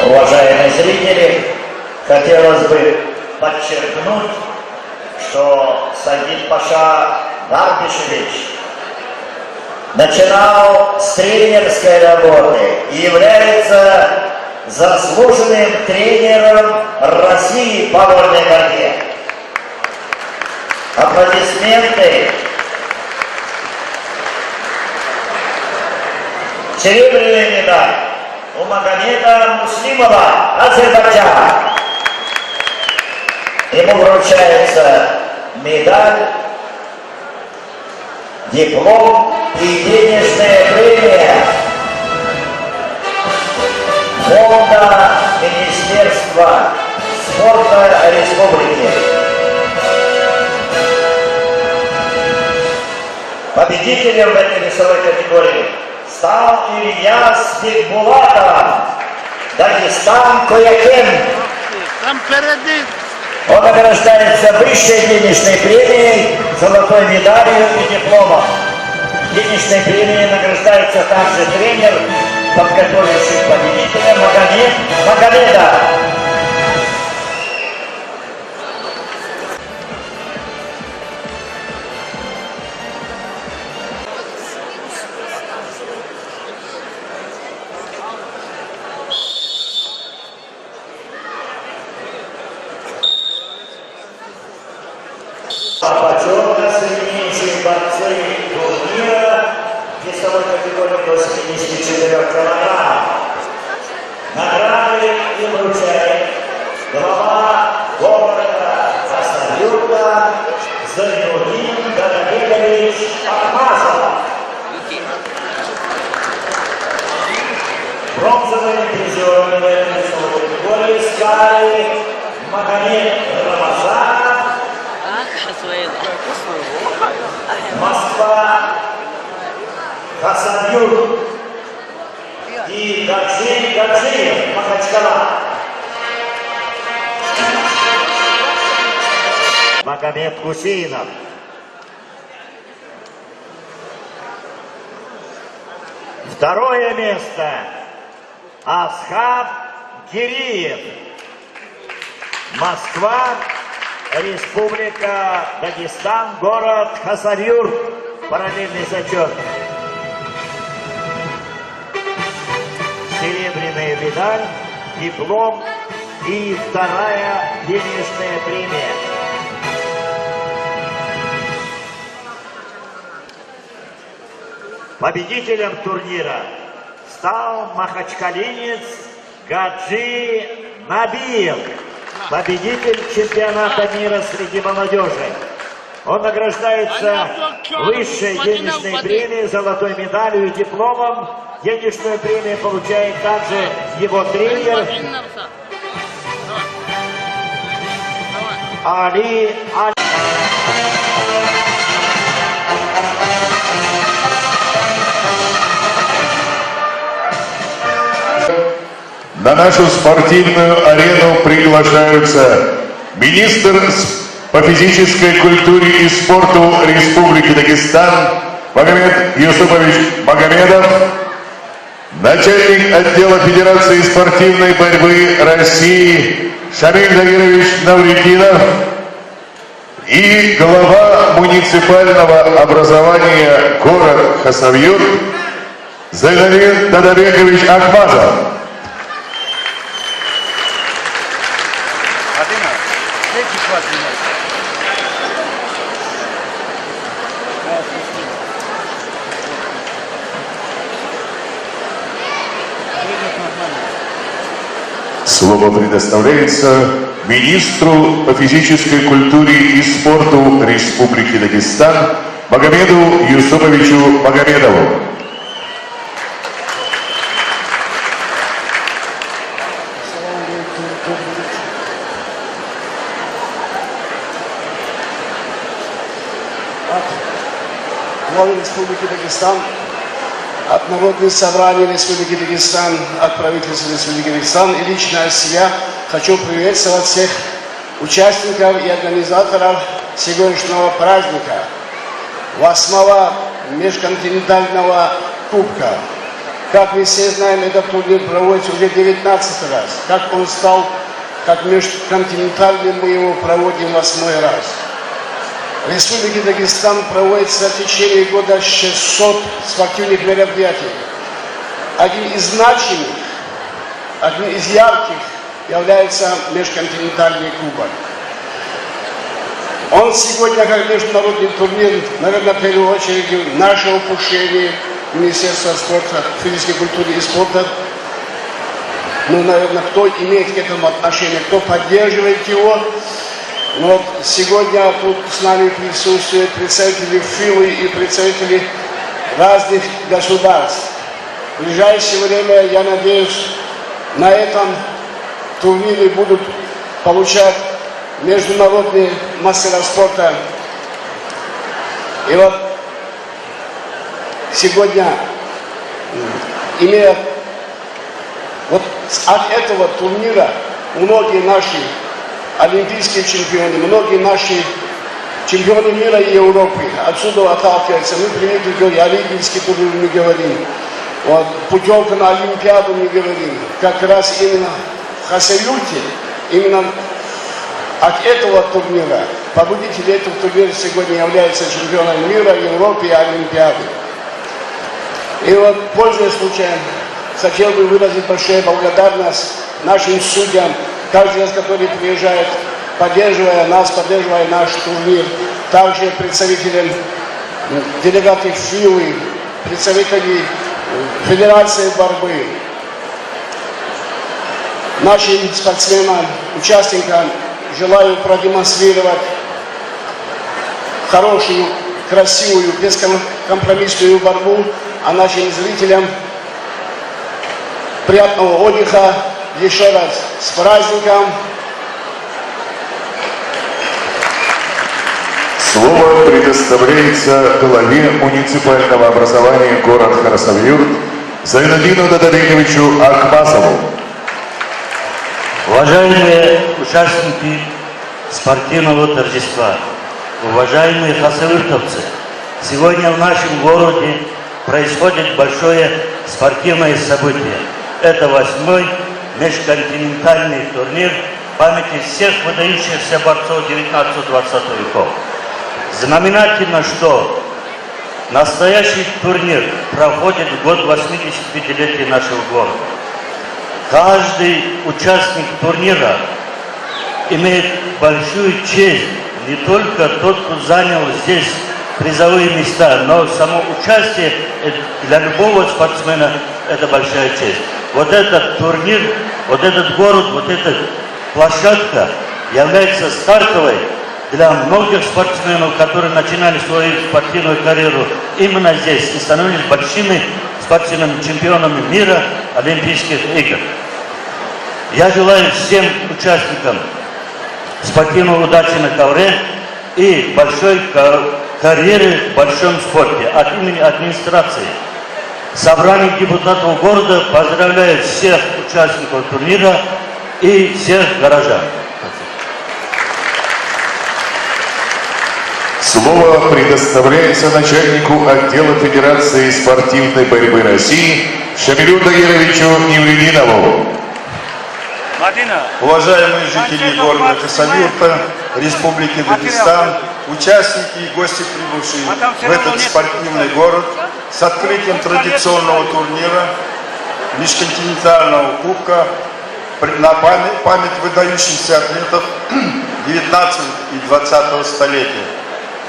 Уважаемые зрители, хотелось бы подчеркнуть, что Сагид Паша Дарбишевич начинал с тренерской работы и является заслуженным тренером России по вольной борьбе. Аплодисменты. Серебряная медаль у Магомеда Муслимова, Азербайджан. Ему вручается медаль, диплом и денежная премия Фонда Министерства спорта Республики. Победителем в этой весовой категории стал Ильяс Бекбулатов, Дагестан, Коякен. Он награждается высшей денежной премией, золотой медалью и дипломом. Денежной премией награждается также тренер, подготовивший победителя Магомеда. сильнейшие борцы турнира весовой категории до 74 килограмм. Награды им вручает глава города Хасавюрта Зайнудин Гадабекович Ахмазов. Бронзовые призеры в этой весовой категории стали Магомед Рамазанов, Москва, Хасавюрт и Гаджиев, Махачкала. Магомед Хусейнов. Второе место Асхаб Гириев, Москва, Республика Дагестан, город Хасавюрт, параллельный зачет. Серебряная медаль, диплом и вторая денежная премия. Победителем турнира стал махачкалинец Гаджи Набиев, победитель чемпионата мира среди молодежи. Он награждается высшей денежной премией, золотой медалью и дипломом. Денежную премию получает также его тренер Али. На нашу спортивную арену приглашаются министр по физической культуре и спорту Республики Дагестан Магомед Юсупович Магомедов, начальник отдела Федерации спортивной борьбы России Шамиль Загирович Навридинов и глава муниципального образования город Хасавюрт Зайнудин Гадабекович Ахмазов. Слово предоставляется министру по физической культуре и спорту Республики Дагестан Магомеду Юсуповичу Магомедову. От главы Республики Дагестан, от Народного собрания Республики Дагестан, от правительства Республики Дагестан и лично от себя хочу приветствовать всех участников и организаторов сегодняшнего праздника, 8-го межконтинентального кубка. Как мы все знаем, этот турнир проводится уже 19 раз. Как он стал, как межконтинентальным, мы его проводим 8-й раз. В Республике Дагестан проводится в течение года 600 спортивных мероприятий. Один из значимых, один из ярких является межконтинентальный кубок. Он сегодня, как международный турнир, наверное, в первую очередь наше упущение Министерства спорта, физической культуры и спорта. Ну, наверное, кто имеет к этому отношение, кто поддерживает его. Но вот сегодня тут с нами присутствуют представители ФИЛы и представители разных государств. В ближайшее время, я надеюсь, на этом турнире будут получать международные мастера спорта. И вот сегодня, имея вот от этого турнира, многие наши олимпийские чемпионы, многие наши чемпионы мира и Европы отсюда отталкиваются. Мы привыкли говорить, олимпийский турнир не говорим. Вот, путевка на Олимпиаду не говорим. Как раз именно в Хасавюрте, именно от этого турнира, победитель этого турнира сегодня является чемпионом мира, Европы и Олимпиады. И вот, пользуясь случаем, хотел бы выразить большую благодарность нашим судьям, каждый раз, который приезжает поддерживая наш турнир. Также представителям делегатов ФИЛы, представителей Федерации борьбы, нашим спортсменам, участникам желаю продемонстрировать хорошую, красивую, бескомпромиссную борьбу, а нашим зрителям приятного отдыха. Еще раз с праздником. Слово предоставляется главе муниципального образования город Хасавюрт Зайнуддину Дадабековичу Ахмасову. Уважаемые участники спортивного торжества, уважаемые хасавюртовцы, сегодня в нашем городе происходит большое спортивное событие. Это 8-й межконтинентальный турнир памяти всех выдающихся борцов 19-20 веков. Знаменательно, что настоящий турнир проходит в год 85-летия нашего города. Каждый участник турнира имеет большую честь, не только тот, кто занял здесь призовые места, но само участие для любого спортсмена это большая честь. Вот этот турнир, вот этот город, вот эта площадка является стартовой для многих спортсменов, которые начинали свою спортивную карьеру именно здесь и становились большими спортивными чемпионами мира Олимпийских игр. Я желаю всем участникам спортивной удачи на ковре и большой карьеры в большом спорте. От имени администрации собрания депутатов города поздравляю всех участников турнира и всех горожан. Слово предоставляется начальнику отдела Федерации спортивной борьбы России Шамилю Тагировичу Невлединову. Уважаемые жители города Хасавюрта, Республики Дагестан, участники и гости, прибывшие в этот спортивный город, с открытием традиционного турнира межконтинентального кубка на память выдающихся атлетов 19 и 20 столетия.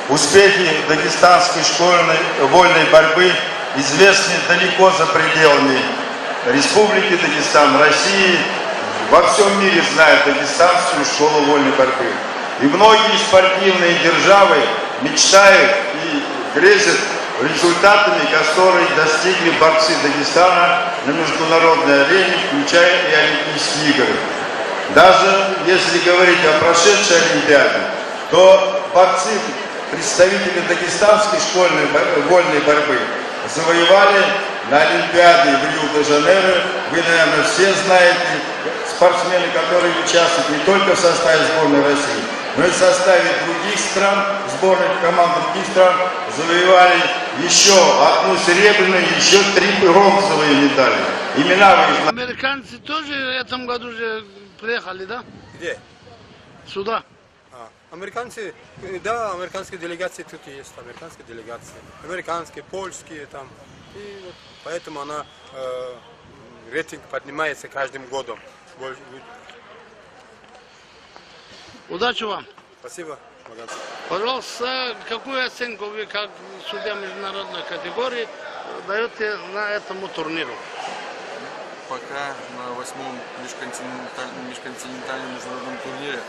Успехи дагестанской школьной вольной борьбы известны далеко за пределами Республики Дагестан, России. Во всем мире знают дагестанскую школу вольной борьбы. И многие спортивные державы мечтают и грезят результатами, которые достигли борцы Дагестана на международной арене, включая и Олимпийские игры. Даже если говорить о прошедшей Олимпиаде, то борцы, представители дагестанской школьной вольной борьбы, завоевали на Олимпиаде в Рио-де-Жанейро. Вы, наверное, все знаете, спортсмены, которые участвуют не только в составе сборной России, но и в составе других стран, сборных команд других стран, завоевали еще одну серебряную, еще 3 бронзовые медали. Имена вы знаете. Американцы тоже в этом году уже приехали, да? Где? Сюда. Американцы, да, американские делегации тут есть, американские делегации, американские, польские там, и вот поэтому она рейтинг поднимается каждым годом. Удачи вам. Спасибо. Пожалуйста, какую оценку вы, как судья международной категории, даете на этому турниру? Пока на 8-м межконтинентальном международном турнире,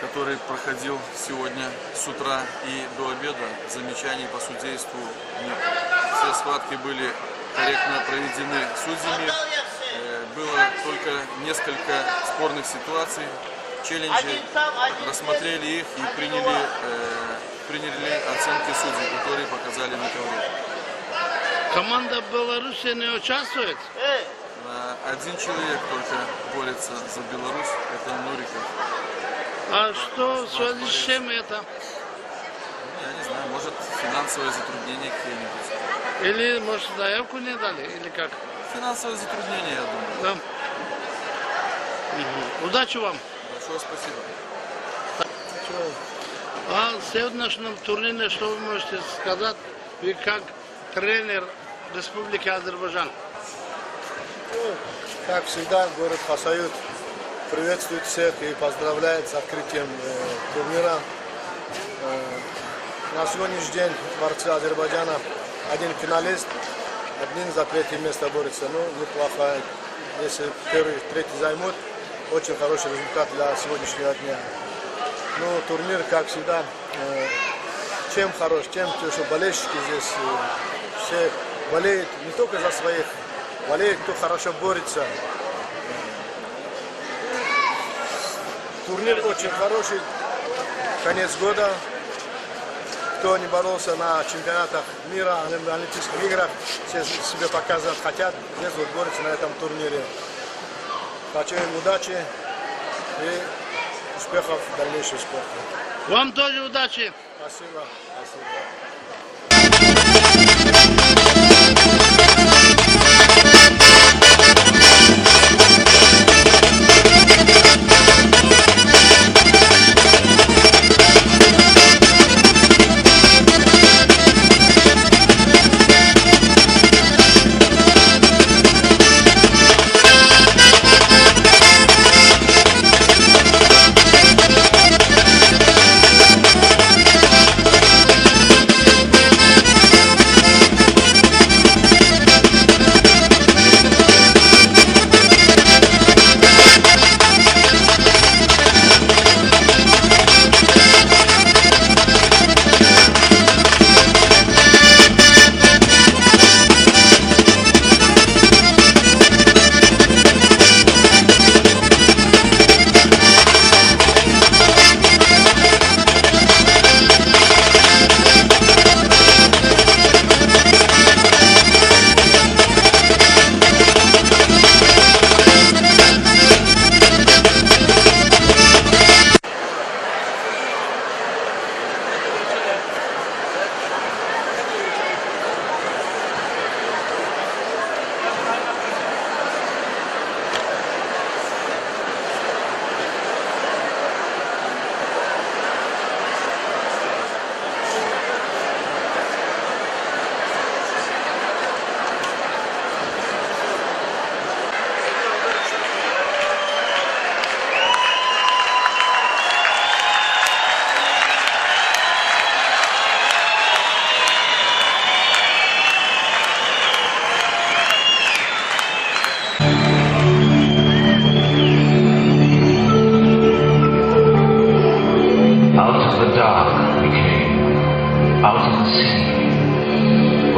который проходил сегодня с утра и до обеда, замечаний по судейству нет. Все схватки были корректно проведены судьями. Было только несколько спорных ситуаций. Челленджи, рассмотрели их и приняли оценки судей, которые показали на ковре. Команда Беларуси не участвует? Один человек только борется за Беларусь, это Нуриков. А что в связи с чем это? Я не знаю, может финансовые затруднения какие-нибудь. Или, может, заявку не дали, или как? Финансовые затруднения, я думаю. Да. Угу. Удачи вам. Большое спасибо. А в сегодняшнем турнире, что вы можете сказать, вы как тренер Республики Азербайджан? Как всегда, город Хасавюрт приветствует всех и поздравляет с открытием турнира. На сегодняшний день борцы Азербайджана один финалист, один за третье место борется. Ну, неплохо. Если первый, третий займут, очень хороший результат для сегодняшнего дня. Ну, турнир, как всегда, чем хорош, тем, что болельщики здесь все болеют не только за своих, болеют, кто хорошо борется. Турнир очень хороший, конец года. Кто не боролся на чемпионатах мира, на Олимпийских играх, все себе показывать хотят, здесь вот борются на этом турнире. Хочу им удачи и успехов в дальнейшем спорте. Вам тоже удачи. Спасибо.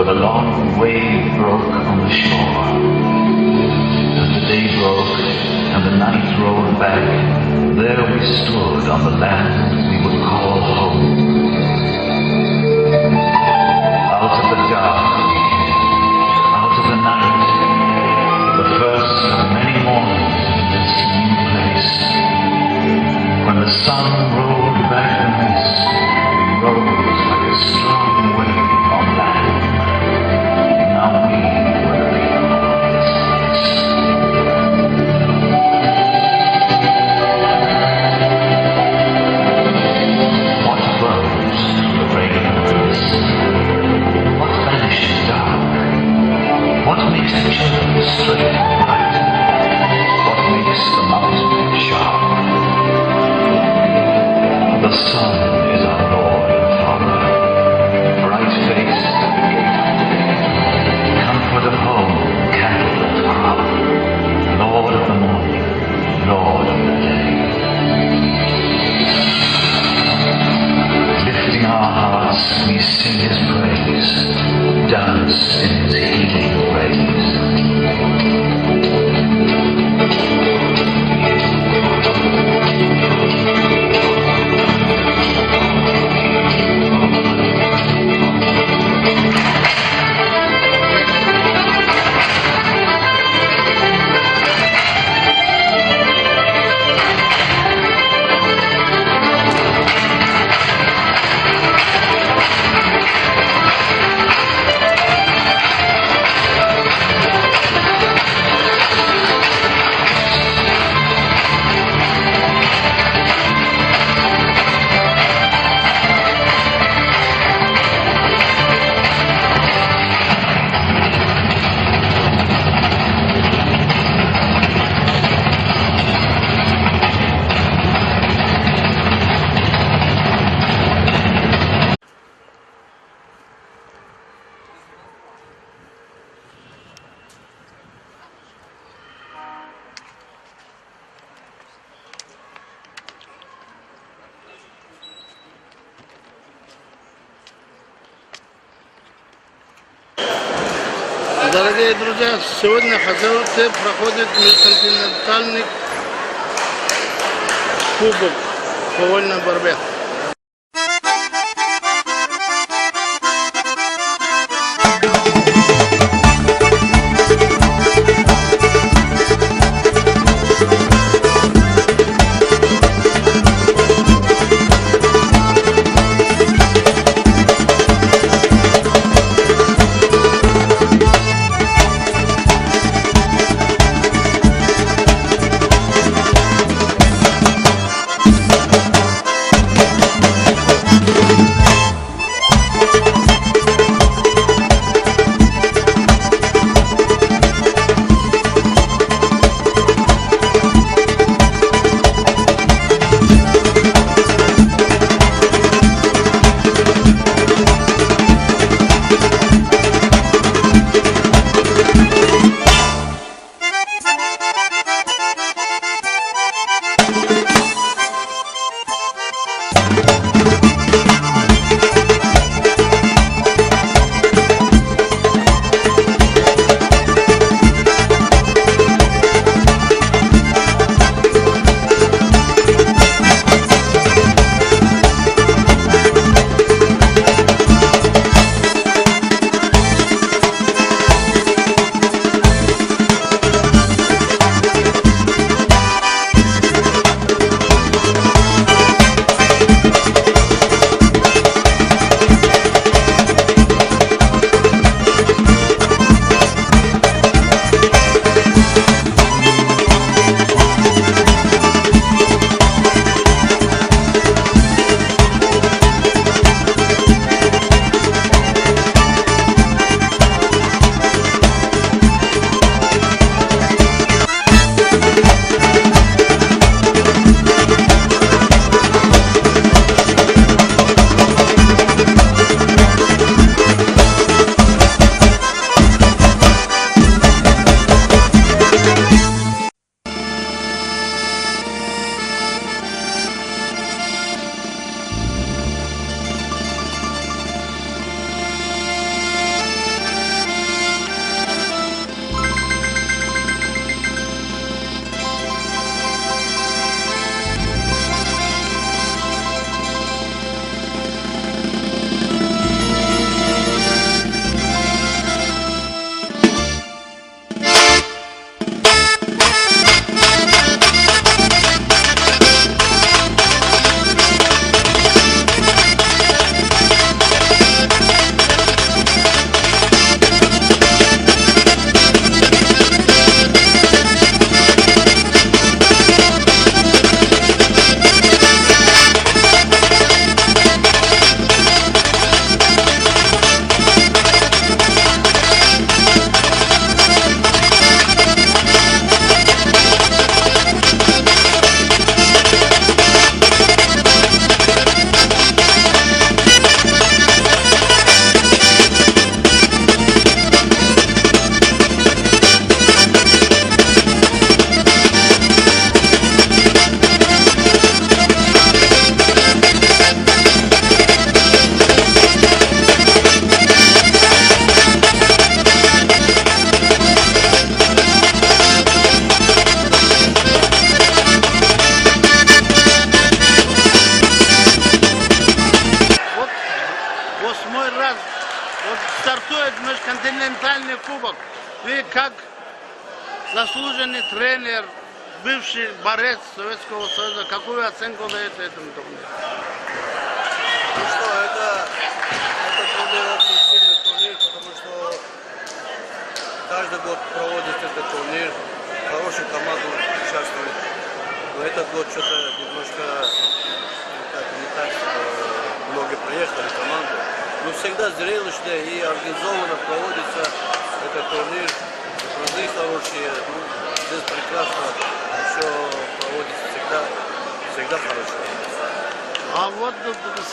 A long wave broke on the shore. As the day broke and the night rolled back, there we stood on the land we would call home. Out of the dark we came, out of the night, the first of many mornings in this new place. When the sun rolled back the mist, we rose like a strong wave on land. Now we were the people of this place. What Дорогие друзья, сегодня в Хасавюрте проходит межконтинентальный кубок по вольной борьбе. межконтинентальный кубок. Вы как заслуженный тренер, бывший борец Советского Союза, какую оценку даете этому турниру? Ну что, это турнир очень сильный турнир, потому что каждый год проводится этот турнир, хорошие команды участвуют. Но этот год что-то немножко не так много приехали команды. Но всегда зрелищно и организованно проводится этот турнир. Призы хорошие, здесь прекрасно все проводится всегда хорошо. А вот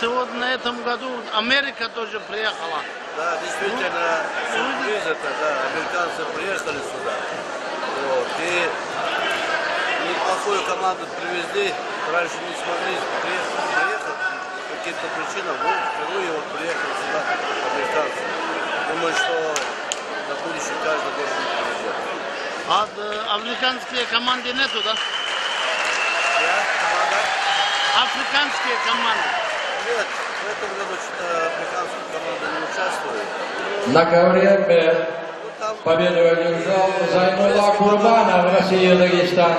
сегодня на этом году Америка тоже приехала. Да, действительно, сюрприз это, да, американцы приехали сюда. Вот, и неплохую команду привезли, раньше не смогли приехать по каким-то причинам, но впервые вот приехали сюда американцы. Думаю, что на будущее каждый должен приезжать. А африканские команды нету, да? Африканские команды. Нет, в этом году африканская команда не участвует. На ковре Б победу одержал Займулла Курбанов, Россия, Дагестан.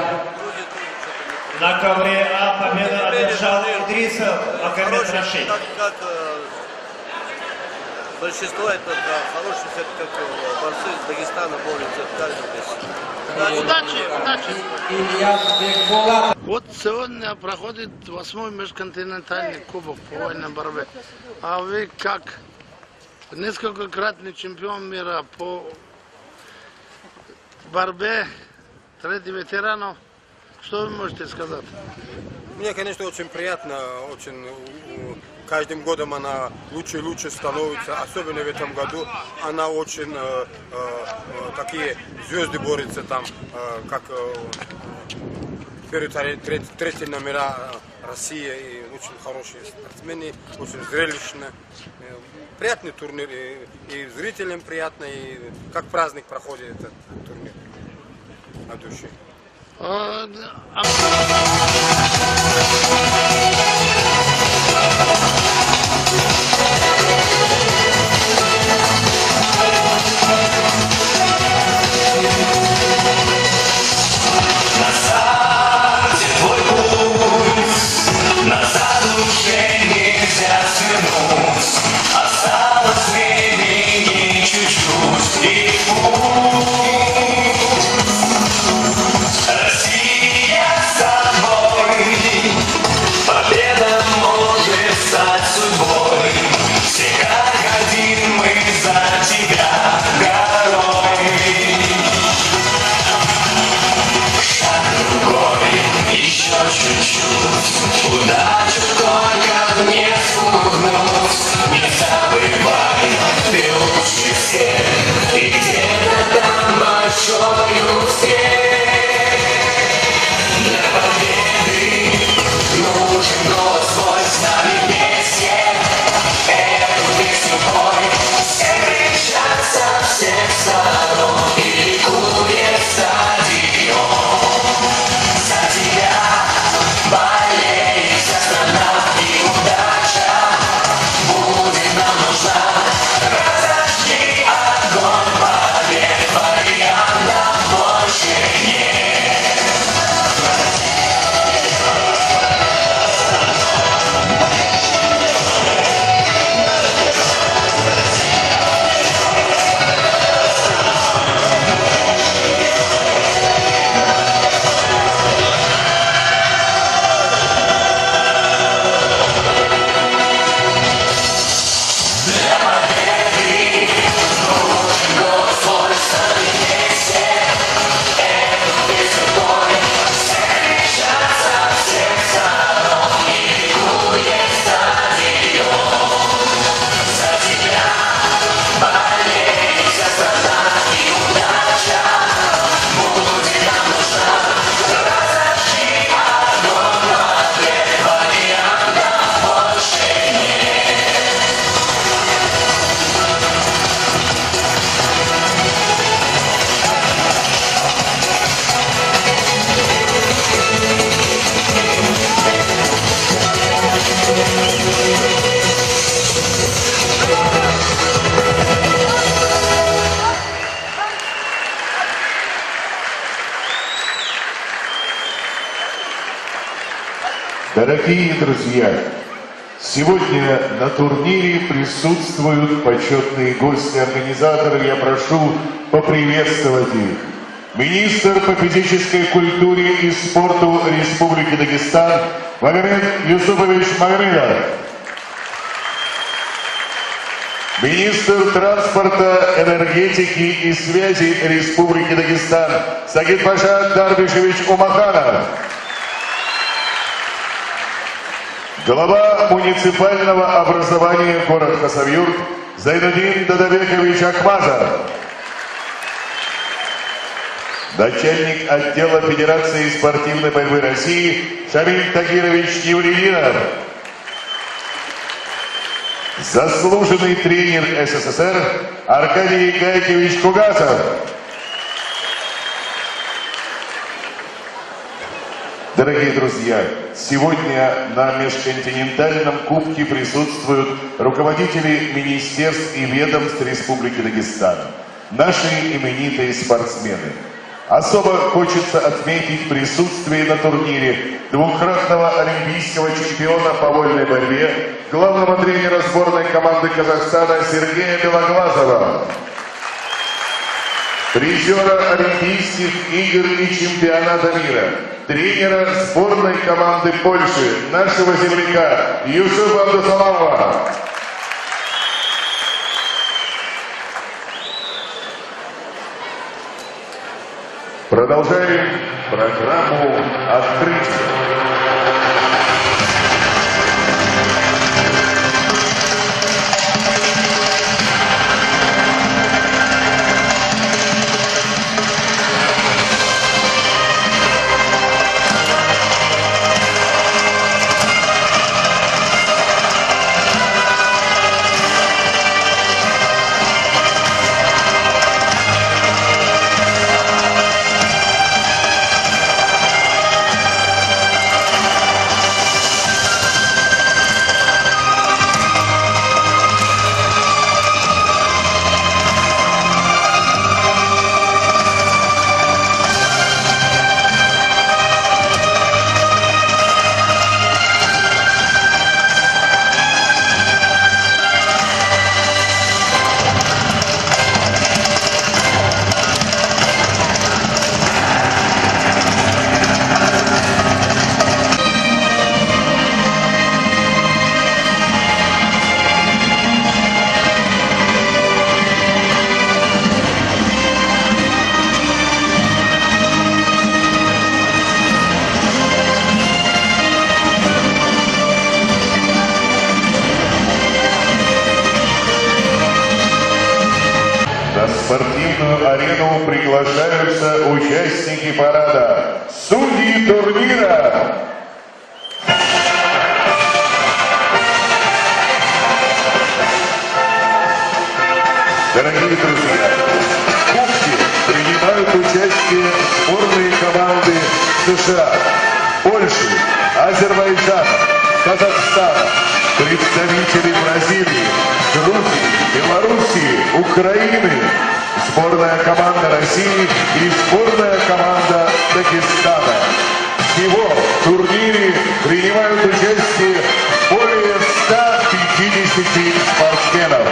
На ковре А победу одержал Идрисов Магомед Рашид. Как большинство это хорошие, как борцы из Дагестана борются в каждом месте. Удачи! Вот сегодня проходит 8-й межконтинентальный кубок по вольной борьбе. А вы как несколькократный чемпион мира по борьбе среди ветеранов, что вы можете сказать? Мне, конечно, очень приятно, очень каждым годом она лучше и лучше становится, особенно в этом году она очень такие звезды борются там, как первые, третьи номера Россия, и очень хорошие спортсмены, очень зрелищно. Приятный турнир, и зрителям приятно, и как праздник проходит этот турнир от души. На старте твой путь, назад уже нельзя свернуть. Осталось времени чуть-чуть и путь. Россия с тобой, победа может стать судьбой. Все как один мы за тебя горой. Шаг другой, еще чуть-чуть, удачу только мне спугнуть. Не забывай, ты лучше всех, и где-то там большой успех. Для победы нужен голос твой, с нами вместе. Эту песню пой, все кричат со всех сторон, и ликует стадион. За тебя болеет вся страна, и удача будет нам нужна. Разожги огонь побед, вариантов больше нет. Дорогие друзья, сегодня на турнире присутствуют почетные гости организаторов. Я прошу поприветствовать их. Министр по физической культуре и спорту Республики Дагестан Магомед Юсупович Магомедов. Министр транспорта, энергетики и связи Республики Дагестан Сагитпаша Дарбишевич Умаханов. Глава муниципального образования город Хасавюрт Зайнудин Дадабекович Акмазов. Начальник отдела Федерации спортивной борьбы России Шамиль Тагирович Евлининов. заслуженный тренер СССР Аркадий Гайкович Кугасов. Дорогие друзья, сегодня на межконтинентальном кубке присутствуют руководители министерств и ведомств Республики Дагестан, наши именитые спортсмены. Особо хочется отметить присутствие на турнире двукратного олимпийского чемпиона по вольной борьбе, главного тренера сборной команды Казахстана Сергея Белоглазова, призера Олимпийских игр и чемпионата мира, тренера сборной команды Польши, нашего земляка Юсуфа Абдусаламова. Продолжаем программу открытия. На спортивную арену приглашаются участники парада, судьи турнира. Дорогие друзья, в кубке принимают участие сборные команды США, Польши, Азербайджана, Казахстана, представители Бразилии, Грузии, Белоруссии, Украины, сборная команда России и сборная команда Дагестана. Всего в турнире принимают участие более 150 спортсменов.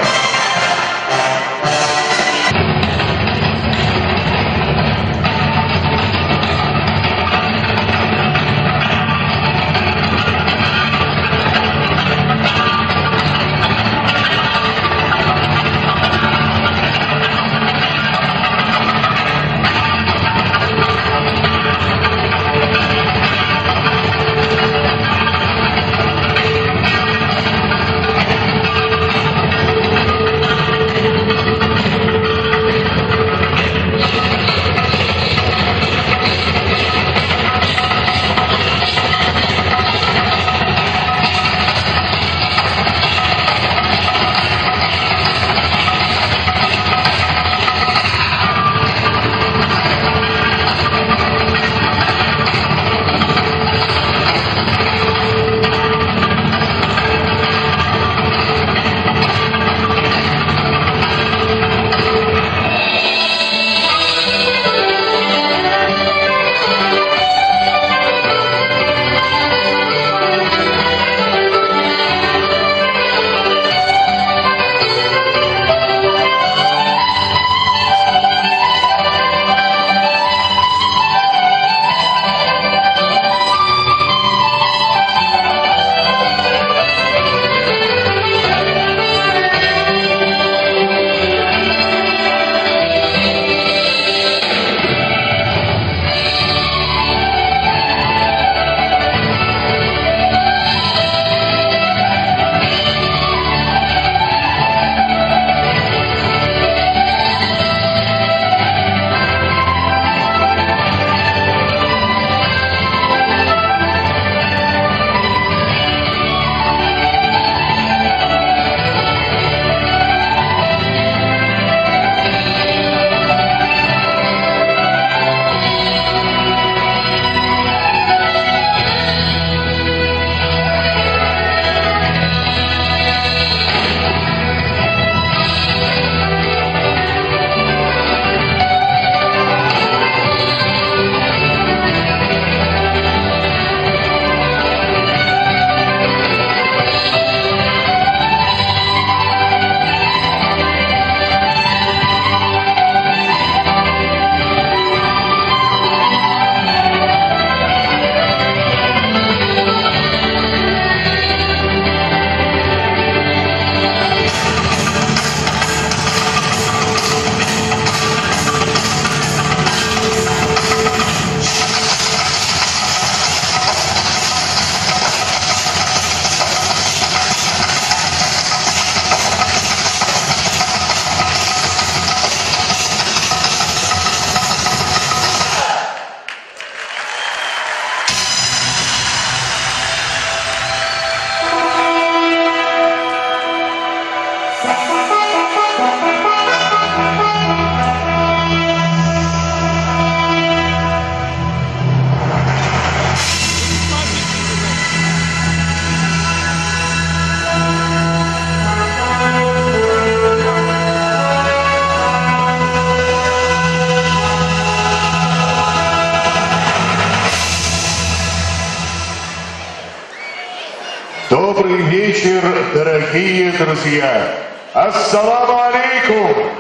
дорогие друзья! Ассаламу алейкум!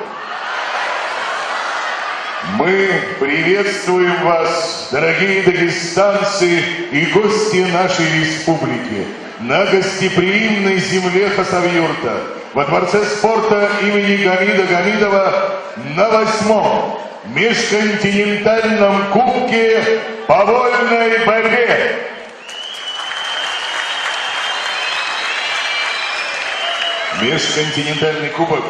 Мы приветствуем вас, дорогие дагестанцы и гости нашей республики, на гостеприимной земле Хасавюрта, во Дворце спорта имени Гамида Гамидова на 8-м межконтинентальном кубке по вольной борьбе. Межконтинентальный кубок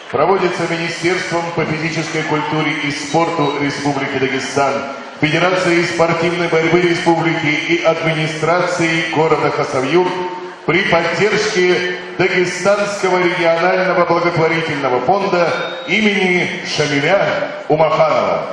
проводится Министерством по физической культуре и спорту Республики Дагестан, Федерацией спортивной борьбы Республики и администрацией города Хасавюрт при поддержке Дагестанского регионального благотворительного фонда имени Шамиля Умаханова.